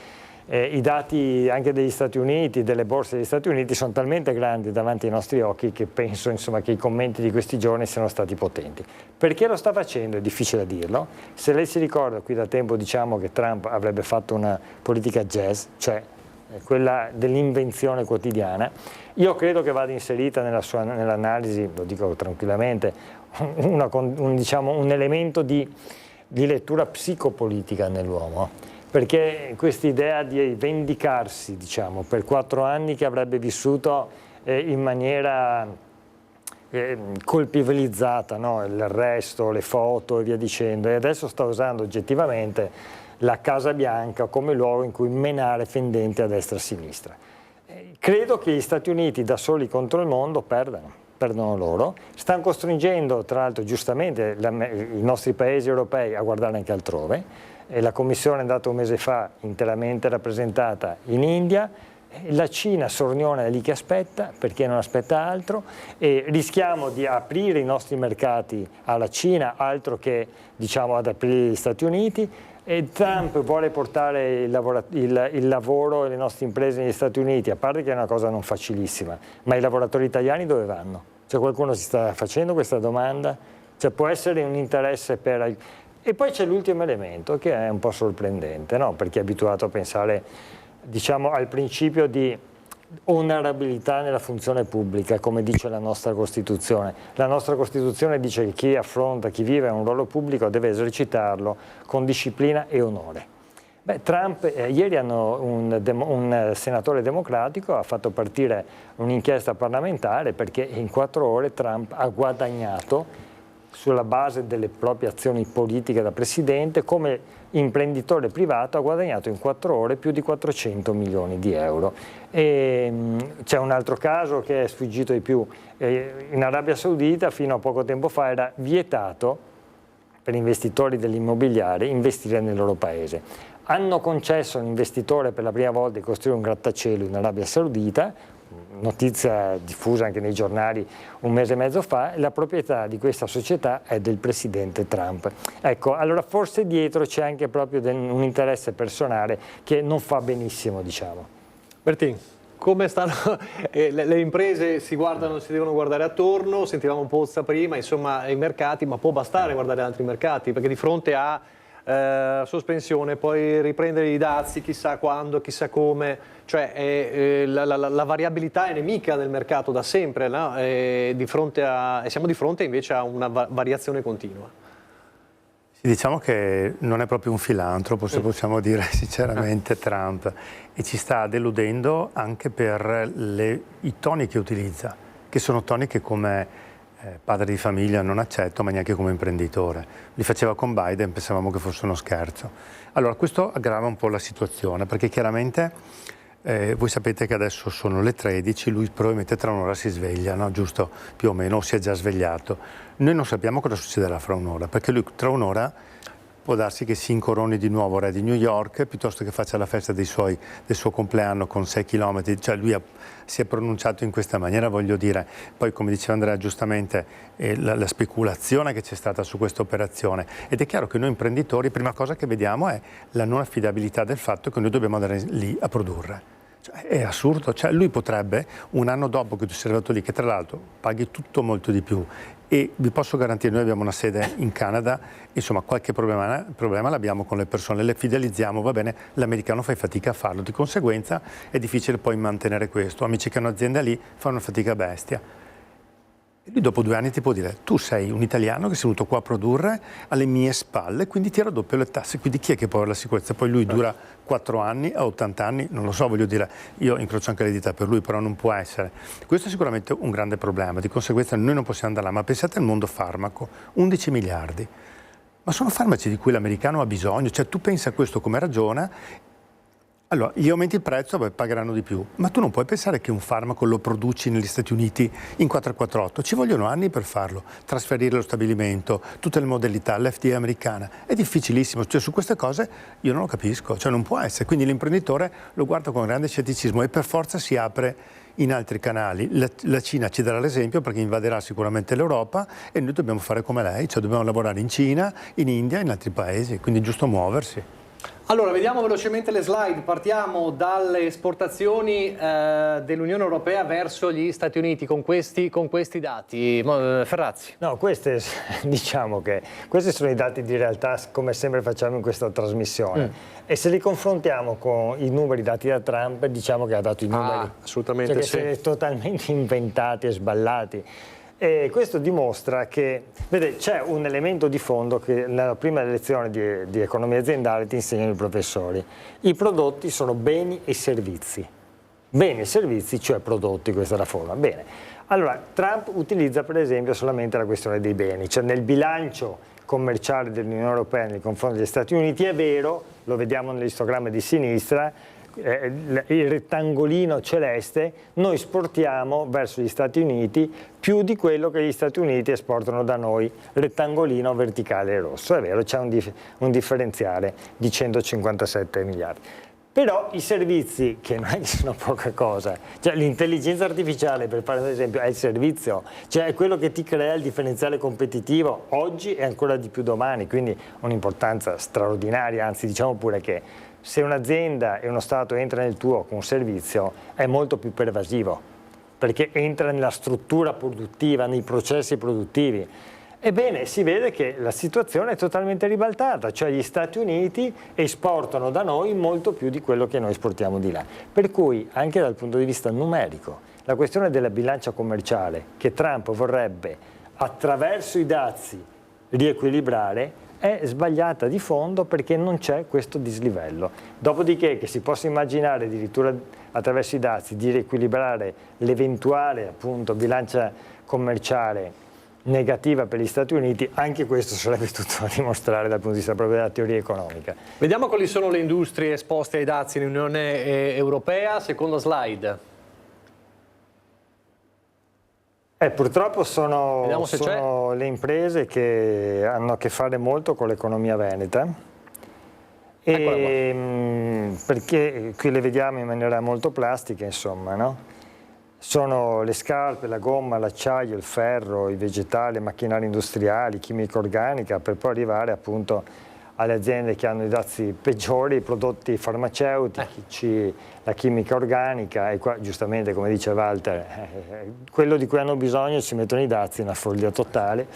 i dati anche degli Stati Uniti, delle borse degli Stati Uniti, sono talmente grandi davanti ai nostri occhi che penso, insomma, che i commenti di questi giorni siano stati potenti. Perché lo sta facendo? È difficile dirlo. Se lei si ricorda, qui da tempo diciamo che Trump avrebbe fatto una politica jazz, cioè quella dell'invenzione quotidiana. Io credo che vada inserita nell'analisi, lo dico tranquillamente, un elemento di lettura psicopolitica nell'uomo, perché questa idea di vendicarsi, diciamo, per 4 anni che avrebbe vissuto in maniera colpevolizzata, no? L'arresto, le foto e via dicendo, e adesso sta usando oggettivamente la Casa Bianca come luogo in cui menare fendenti a destra e a sinistra. Credo che gli Stati Uniti da soli contro il mondo perdono loro, stanno costringendo tra l'altro giustamente i nostri paesi europei a guardare anche altrove, e la Commissione è andata un mese fa interamente rappresentata in India, la Cina sorniona è lì che aspetta, perché non aspetta altro, e rischiamo di aprire i nostri mercati alla Cina, altro che diciamo ad aprire gli Stati Uniti, e Trump vuole portare il lavoro e le nostre imprese negli Stati Uniti, a parte che è una cosa non facilissima, ma i lavoratori italiani dove vanno? Cioè, qualcuno si sta facendo questa domanda? Cioè, può essere un interesse per... E poi c'è l'ultimo elemento che è un po' sorprendente, no? Perché è abituato a pensare, diciamo, al principio di onorabilità nella funzione pubblica, come dice la nostra Costituzione. La nostra Costituzione dice che chi affronta, chi vive un ruolo pubblico deve esercitarlo con disciplina e onore. Beh, Trump, ieri un senatore democratico ha fatto partire un'inchiesta parlamentare perché in 4 ore Trump ha guadagnato, sulla base delle proprie azioni politiche da presidente, come imprenditore privato ha guadagnato in 4 ore più di 400 milioni di euro. C'è un altro caso che è sfuggito di più. In Arabia Saudita fino a poco tempo fa era vietato per investitori dell'immobiliare investire nel loro paese. Hanno concesso a un investitore per la prima volta di costruire un grattacielo in Arabia Saudita, notizia diffusa anche nei giornali un mese e mezzo fa, la proprietà di questa società è del presidente Trump. Ecco, allora forse dietro c'è anche proprio un interesse personale che non fa benissimo, diciamo. Bertin, come stanno le imprese? Si devono guardare attorno, sentivamo Pozza prima, insomma i mercati, ma può bastare guardare altri mercati, perché di fronte a sospensione, poi riprendere i dazi chissà quando, chissà come, cioè la variabilità è nemica del mercato da sempre, no? E siamo di fronte invece a una variazione continua. Diciamo che non è proprio un filantropo, se possiamo dire sinceramente, Trump, e ci sta deludendo anche per i toni che utilizza, che sono toni che come padre di famiglia non accetto, ma neanche come imprenditore. Li faceva con Biden, pensavamo che fosse uno scherzo. Allora, questo aggrava un po' la situazione, perché chiaramente voi sapete che adesso sono le 13, lui probabilmente tra un'ora si sveglia, no? Giusto? Più o meno, o si è già svegliato. Noi non sappiamo cosa succederà fra un'ora, perché lui tra un'ora può darsi che si incoroni di nuovo re di New York, piuttosto che faccia la festa del suo compleanno con 6 chilometri, cioè lui si è pronunciato in questa maniera, voglio dire. Poi, come diceva Andrea giustamente, la speculazione che c'è stata su questa operazione, ed è chiaro che noi imprenditori, prima cosa che vediamo è la non affidabilità del fatto che noi dobbiamo andare lì a produrre. Cioè, è assurdo, cioè, lui potrebbe, un anno dopo che tu sei arrivato lì, che tra l'altro paghi tutto molto di più, e vi posso garantire, noi abbiamo una sede in Canada, insomma qualche problema l'abbiamo con le persone, le fidelizziamo, va bene, l'americano fa fatica a farlo, di conseguenza è difficile poi mantenere questo. Amici che hanno azienda lì fanno fatica bestia. E lui dopo 2 anni ti può dire: tu sei un italiano che sei venuto qua a produrre alle mie spalle, quindi ti raddoppio le tasse, quindi chi è che può avere la sicurezza? Poi lui dura 4 anni, a 80 anni, non lo so, voglio dire, io incrocio anche le dita per lui, però non può essere. Questo è sicuramente un grande problema, di conseguenza noi non possiamo andare là, ma pensate al mondo farmaco, 11 miliardi. Ma sono farmaci di cui l'americano ha bisogno, cioè tu pensa a questo come ragiona. Allora, gli aumenti il prezzo, beh, pagheranno di più, ma tu non puoi pensare che un farmaco lo produci negli Stati Uniti in 448, ci vogliono anni per farlo, trasferire lo stabilimento, tutte le modalità, l'FDA americana, è difficilissimo, cioè su queste cose io non lo capisco, cioè non può essere, quindi l'imprenditore lo guarda con grande scetticismo e per forza si apre in altri canali. La Cina ci darà l'esempio perché invaderà sicuramente l'Europa e noi dobbiamo fare come lei, cioè dobbiamo lavorare in Cina, in India, in altri paesi, quindi è giusto muoversi. Allora, vediamo velocemente le slide. Partiamo dalle esportazioni dell'Unione Europea verso gli Stati Uniti con questi dati. Ferrazzi. No, diciamo che questi sono i dati di realtà, come sempre facciamo in questa trasmissione. E se li confrontiamo con i numeri dati da Trump, diciamo che ha dato i numeri assolutamente, cioè che sono totalmente inventati e sballati. E questo dimostra che, vede, c'è un elemento di fondo che nella prima lezione di economia aziendale ti insegnano i professori. I prodotti sono beni e servizi. Beni e servizi, cioè prodotti, questa è la forma. Bene. Allora, Trump utilizza per esempio solamente la questione dei beni, cioè nel bilancio commerciale dell'Unione Europea nei confronti degli Stati Uniti è vero, lo vediamo nell'istogramma di sinistra, il rettangolino celeste, noi esportiamo verso gli Stati Uniti più di quello che gli Stati Uniti esportano da noi, rettangolino verticale rosso, è vero, c'è un differenziale di 157 miliardi. Però i servizi, che non è che sono poca cosa, cioè l'intelligenza artificiale, per fare un esempio, è il servizio, cioè è quello che ti crea il differenziale competitivo oggi e ancora di più domani, quindi un'importanza straordinaria, anzi diciamo pure che se un'azienda e uno Stato entra nel tuo con un servizio è molto più pervasivo, perché entra nella struttura produttiva, nei processi produttivi. Ebbene, si vede che la situazione è totalmente ribaltata, cioè gli Stati Uniti esportano da noi molto più di quello che noi esportiamo di là. Per cui, anche dal punto di vista numerico, la questione della bilancia commerciale che Trump vorrebbe, attraverso i dazi, riequilibrare, è sbagliata di fondo perché non c'è questo dislivello. Dopodiché che si possa immaginare addirittura attraverso i dazi di riequilibrare l'eventuale appunto bilancia commerciale negativa per gli Stati Uniti, anche questo sarebbe tutto da dimostrare dal punto di vista proprio della teoria economica. Vediamo quali sono le industrie esposte ai dazi nell'Unione Europea, seconda slide. Purtroppo sono le imprese che hanno a che fare molto con l'economia veneta, perché qui le vediamo in maniera molto plastica, insomma, no? Sono le scarpe, la gomma, l'acciaio, il ferro, i vegetali, i macchinari industriali, chimica organica, per poi arrivare appunto alle aziende che hanno i dazi peggiori, i prodotti farmaceutici, la chimica organica, e qua giustamente, come dice Walter, quello di cui hanno bisogno ci mettono i dazi, una follia totale.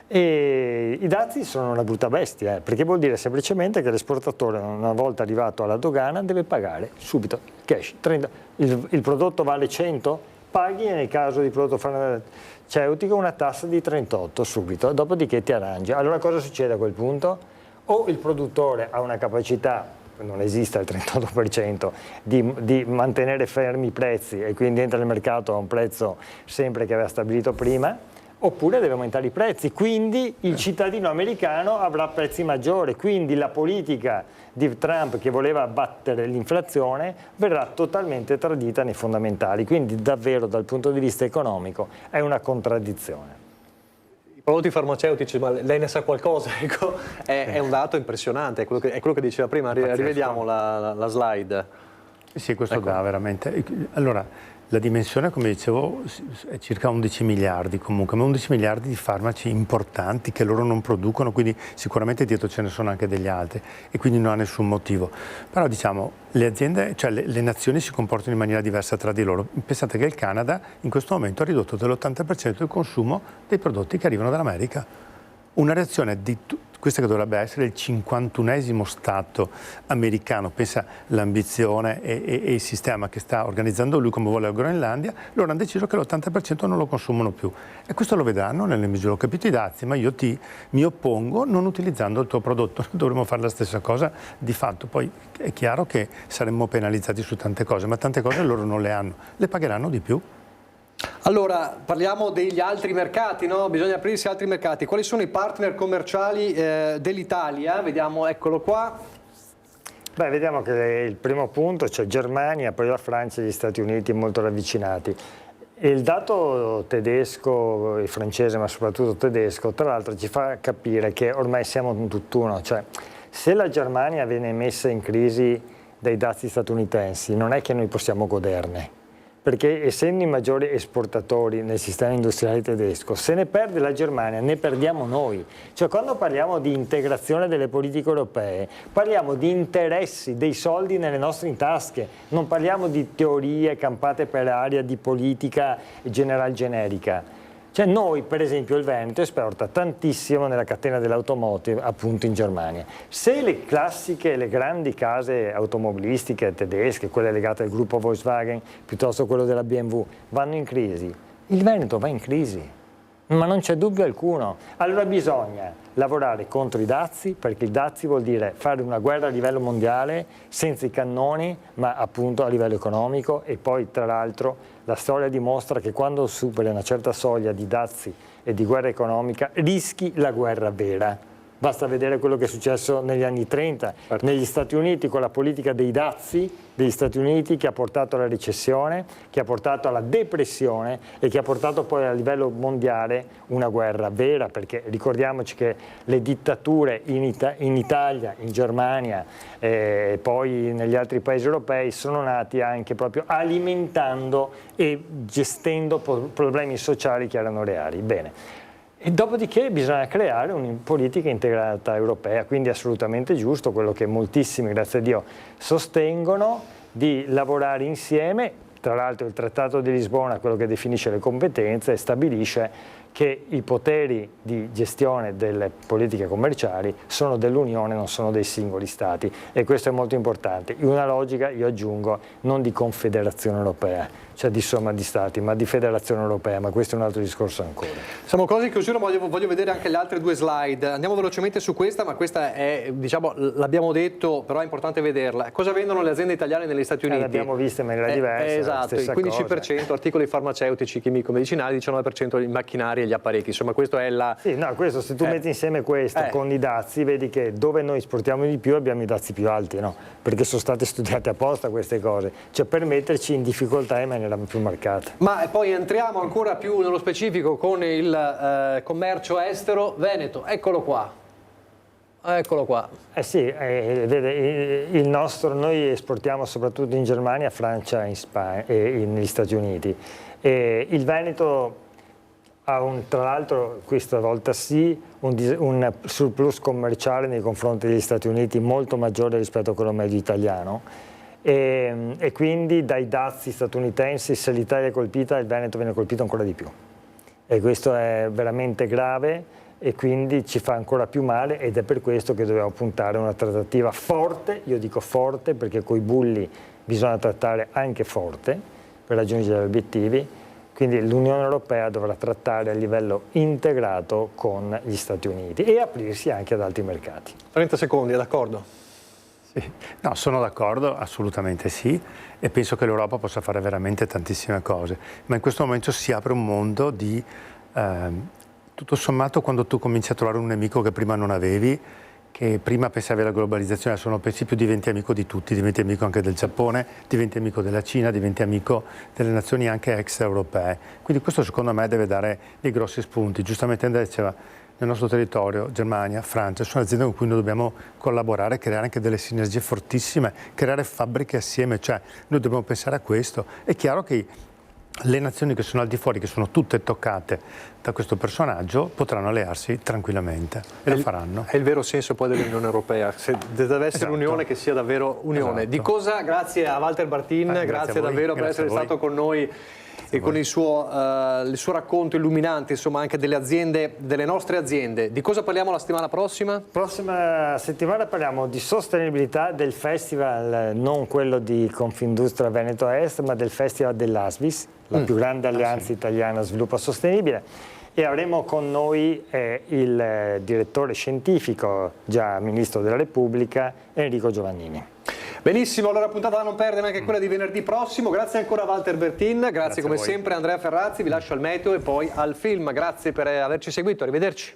E i dazi sono una brutta bestia, perché vuol dire semplicemente che l'esportatore, una volta arrivato alla dogana, deve pagare subito, cash, 30. Il prodotto vale 100, paghi nel caso di prodotto farmaceutico una tassa di 38 subito, dopodiché ti arrangi. Allora cosa succede a quel punto? O il produttore ha una capacità, non esiste il 38%, di mantenere fermi i prezzi e quindi entra nel mercato a un prezzo sempre che aveva stabilito prima, oppure deve aumentare i prezzi, quindi il cittadino americano avrà prezzi maggiori, quindi la politica di Trump che voleva abbattere l'inflazione verrà totalmente tradita nei fondamentali, quindi davvero dal punto di vista economico è una contraddizione. I prodotti farmaceutici, ma lei ne sa qualcosa? Ecco, è un dato impressionante, è quello che diceva prima, rivediamo la slide. Sì, questo dà veramente. Allora, la dimensione, come dicevo, è circa 11 miliardi comunque, ma 11 miliardi di farmaci importanti che loro non producono, quindi sicuramente dietro ce ne sono anche degli altri e quindi non ha nessun motivo. Però diciamo, le aziende, cioè le nazioni si comportano in maniera diversa tra di loro. Pensate che il Canada in questo momento ha ridotto dell'80% il consumo dei prodotti che arrivano dall'America. Una reazione di questa che dovrebbe essere il 51esimo Stato americano, pensa l'ambizione e il sistema che sta organizzando lui come vuole la Groenlandia, loro hanno deciso che l'80% non lo consumano più. E questo lo vedranno nelle misure, ho capito i dazi, ma io mi oppongo non utilizzando il tuo prodotto. Dovremmo fare la stessa cosa di fatto. Poi è chiaro che saremmo penalizzati su tante cose, ma tante cose loro non le hanno, le pagheranno di più. Allora, parliamo degli altri mercati, no? Bisogna aprirsi a altri mercati. Quali sono i partner commerciali dell'Italia? Vediamo, eccolo qua. Beh, vediamo che il primo punto c'è Germania, poi la Francia e gli Stati Uniti molto ravvicinati. E il dato tedesco e francese, ma soprattutto tedesco, tra l'altro ci fa capire che ormai siamo un tutt'uno. Cioè, se la Germania viene messa in crisi dai dazi statunitensi, non è che noi possiamo goderne. Perché essendo i maggiori esportatori nel sistema industriale tedesco, se ne perde la Germania, ne perdiamo noi. Cioè quando parliamo di integrazione delle politiche europee, parliamo di interessi, dei soldi nelle nostre tasche, non parliamo di teorie campate per aria, di politica generica. Cioè noi, per esempio, il Veneto esporta tantissimo nella catena dell'automotive, appunto in Germania. Se le classiche, le grandi case automobilistiche tedesche, quelle legate al gruppo Volkswagen, piuttosto quello della BMW, vanno in crisi, il Veneto va in crisi. Ma non c'è dubbio alcuno. Allora bisogna lavorare contro i dazi, perché il dazi vuol dire fare una guerra a livello mondiale senza i cannoni, ma appunto a livello economico. E poi tra l'altro la storia dimostra che quando superi una certa soglia di dazi e di guerra economica rischi la guerra vera. Basta vedere quello che è successo negli anni 30 negli Stati Uniti con la politica dei dazi degli Stati Uniti, che ha portato alla recessione, che ha portato alla depressione e che ha portato poi a livello mondiale una guerra vera, perché ricordiamoci che le dittature in Italia, in Germania e poi negli altri paesi europei sono nati anche proprio alimentando e gestendo problemi sociali che erano reali. Bene. E dopodiché bisogna creare una politica integrata europea, quindi è assolutamente giusto quello che moltissimi, grazie a Dio, sostengono, di lavorare insieme. Tra l'altro il Trattato di Lisbona, quello che definisce le competenze, stabilisce che i poteri di gestione delle politiche commerciali sono dell'Unione, non sono dei singoli Stati, e questo è molto importante. In una logica, io aggiungo, non di confederazione europea, cioè di somma di Stati, ma di federazione europea, ma questo è un altro discorso ancora. Siamo quasi in chiusura, voglio vedere anche le altre due slide. Andiamo velocemente su questa, ma questa è, diciamo, l'abbiamo detto, però è importante vederla. Cosa vendono le aziende italiane negli Stati Uniti? L'abbiamo vista in maniera diversa. Esatto, il 15% cosa. Articoli farmaceutici, chimico-medicinali, 19% i macchinari e gli apparecchi. Insomma, questo è la... Sì, no, questo, se tu metti insieme questo con i dazi, vedi che dove noi esportiamo di più abbiamo i dazi più alti, no? Perché sono state studiate apposta queste cose, cioè per metterci in difficoltà in maniera più marcata. Ma poi entriamo ancora più nello specifico con il commercio estero. Veneto, eccolo qua. Eccolo qua. Sì, vede, il nostro, noi esportiamo soprattutto in Germania, Francia in Spagna, e negli Stati Uniti. Il Veneto ha tra l'altro questa volta sì un surplus commerciale nei confronti degli Stati Uniti molto maggiore rispetto a quello medio italiano, e quindi dai dazi statunitensi, se l'Italia è colpita, il Veneto viene colpito ancora di più, e questo è veramente grave e quindi ci fa ancora più male, ed è per questo che dobbiamo puntare a una trattativa forte. Io dico forte perché coi bulli bisogna trattare anche forte per raggiungere gli obiettivi. Quindi l'Unione Europea dovrà trattare a livello integrato con gli Stati Uniti e aprirsi anche ad altri mercati. 30 secondi, è d'accordo? Sì. No, sono d'accordo, assolutamente sì, e penso che l'Europa possa fare veramente tantissime cose, ma in questo momento si apre un mondo di, tutto sommato, quando tu cominci a trovare un nemico che prima non avevi, che prima pensavi alla globalizzazione, adesso non pensi più, diventi amico di tutti, diventi amico anche del Giappone, diventi amico della Cina, diventi amico delle nazioni anche extraeuropee. Quindi questo secondo me deve dare dei grossi spunti. Giustamente Andrea diceva, nel nostro territorio, Germania, Francia, sono aziende con cui noi dobbiamo collaborare, creare anche delle sinergie fortissime, creare fabbriche assieme, cioè noi dobbiamo pensare a questo. È chiaro che le nazioni che sono al di fuori, che sono tutte toccate da questo personaggio, potranno allearsi tranquillamente e lo faranno. È il vero senso poi dell'Unione Europea, se deve essere un'unione che sia davvero unione. Esatto. Di cosa, grazie a Walter Bartin, grazie davvero per essere stato con noi e con il suo racconto illuminante, insomma, anche delle aziende, delle nostre aziende. Di cosa parliamo la settimana prossima? Prossima settimana parliamo di sostenibilità, del festival, non quello di Confindustria Veneto Est, ma del festival dell'ASVIS, la più grande alleanza italiana sviluppo sostenibile, e avremo con noi il direttore scientifico, già Ministro della Repubblica, Enrico Giovannini. Benissimo, allora puntata da non perdere anche quella di venerdì prossimo. Grazie ancora a Walter Bertin, grazie come sempre a Andrea Ferrazzi, vi lascio al meteo e poi al film. Grazie per averci seguito, arrivederci.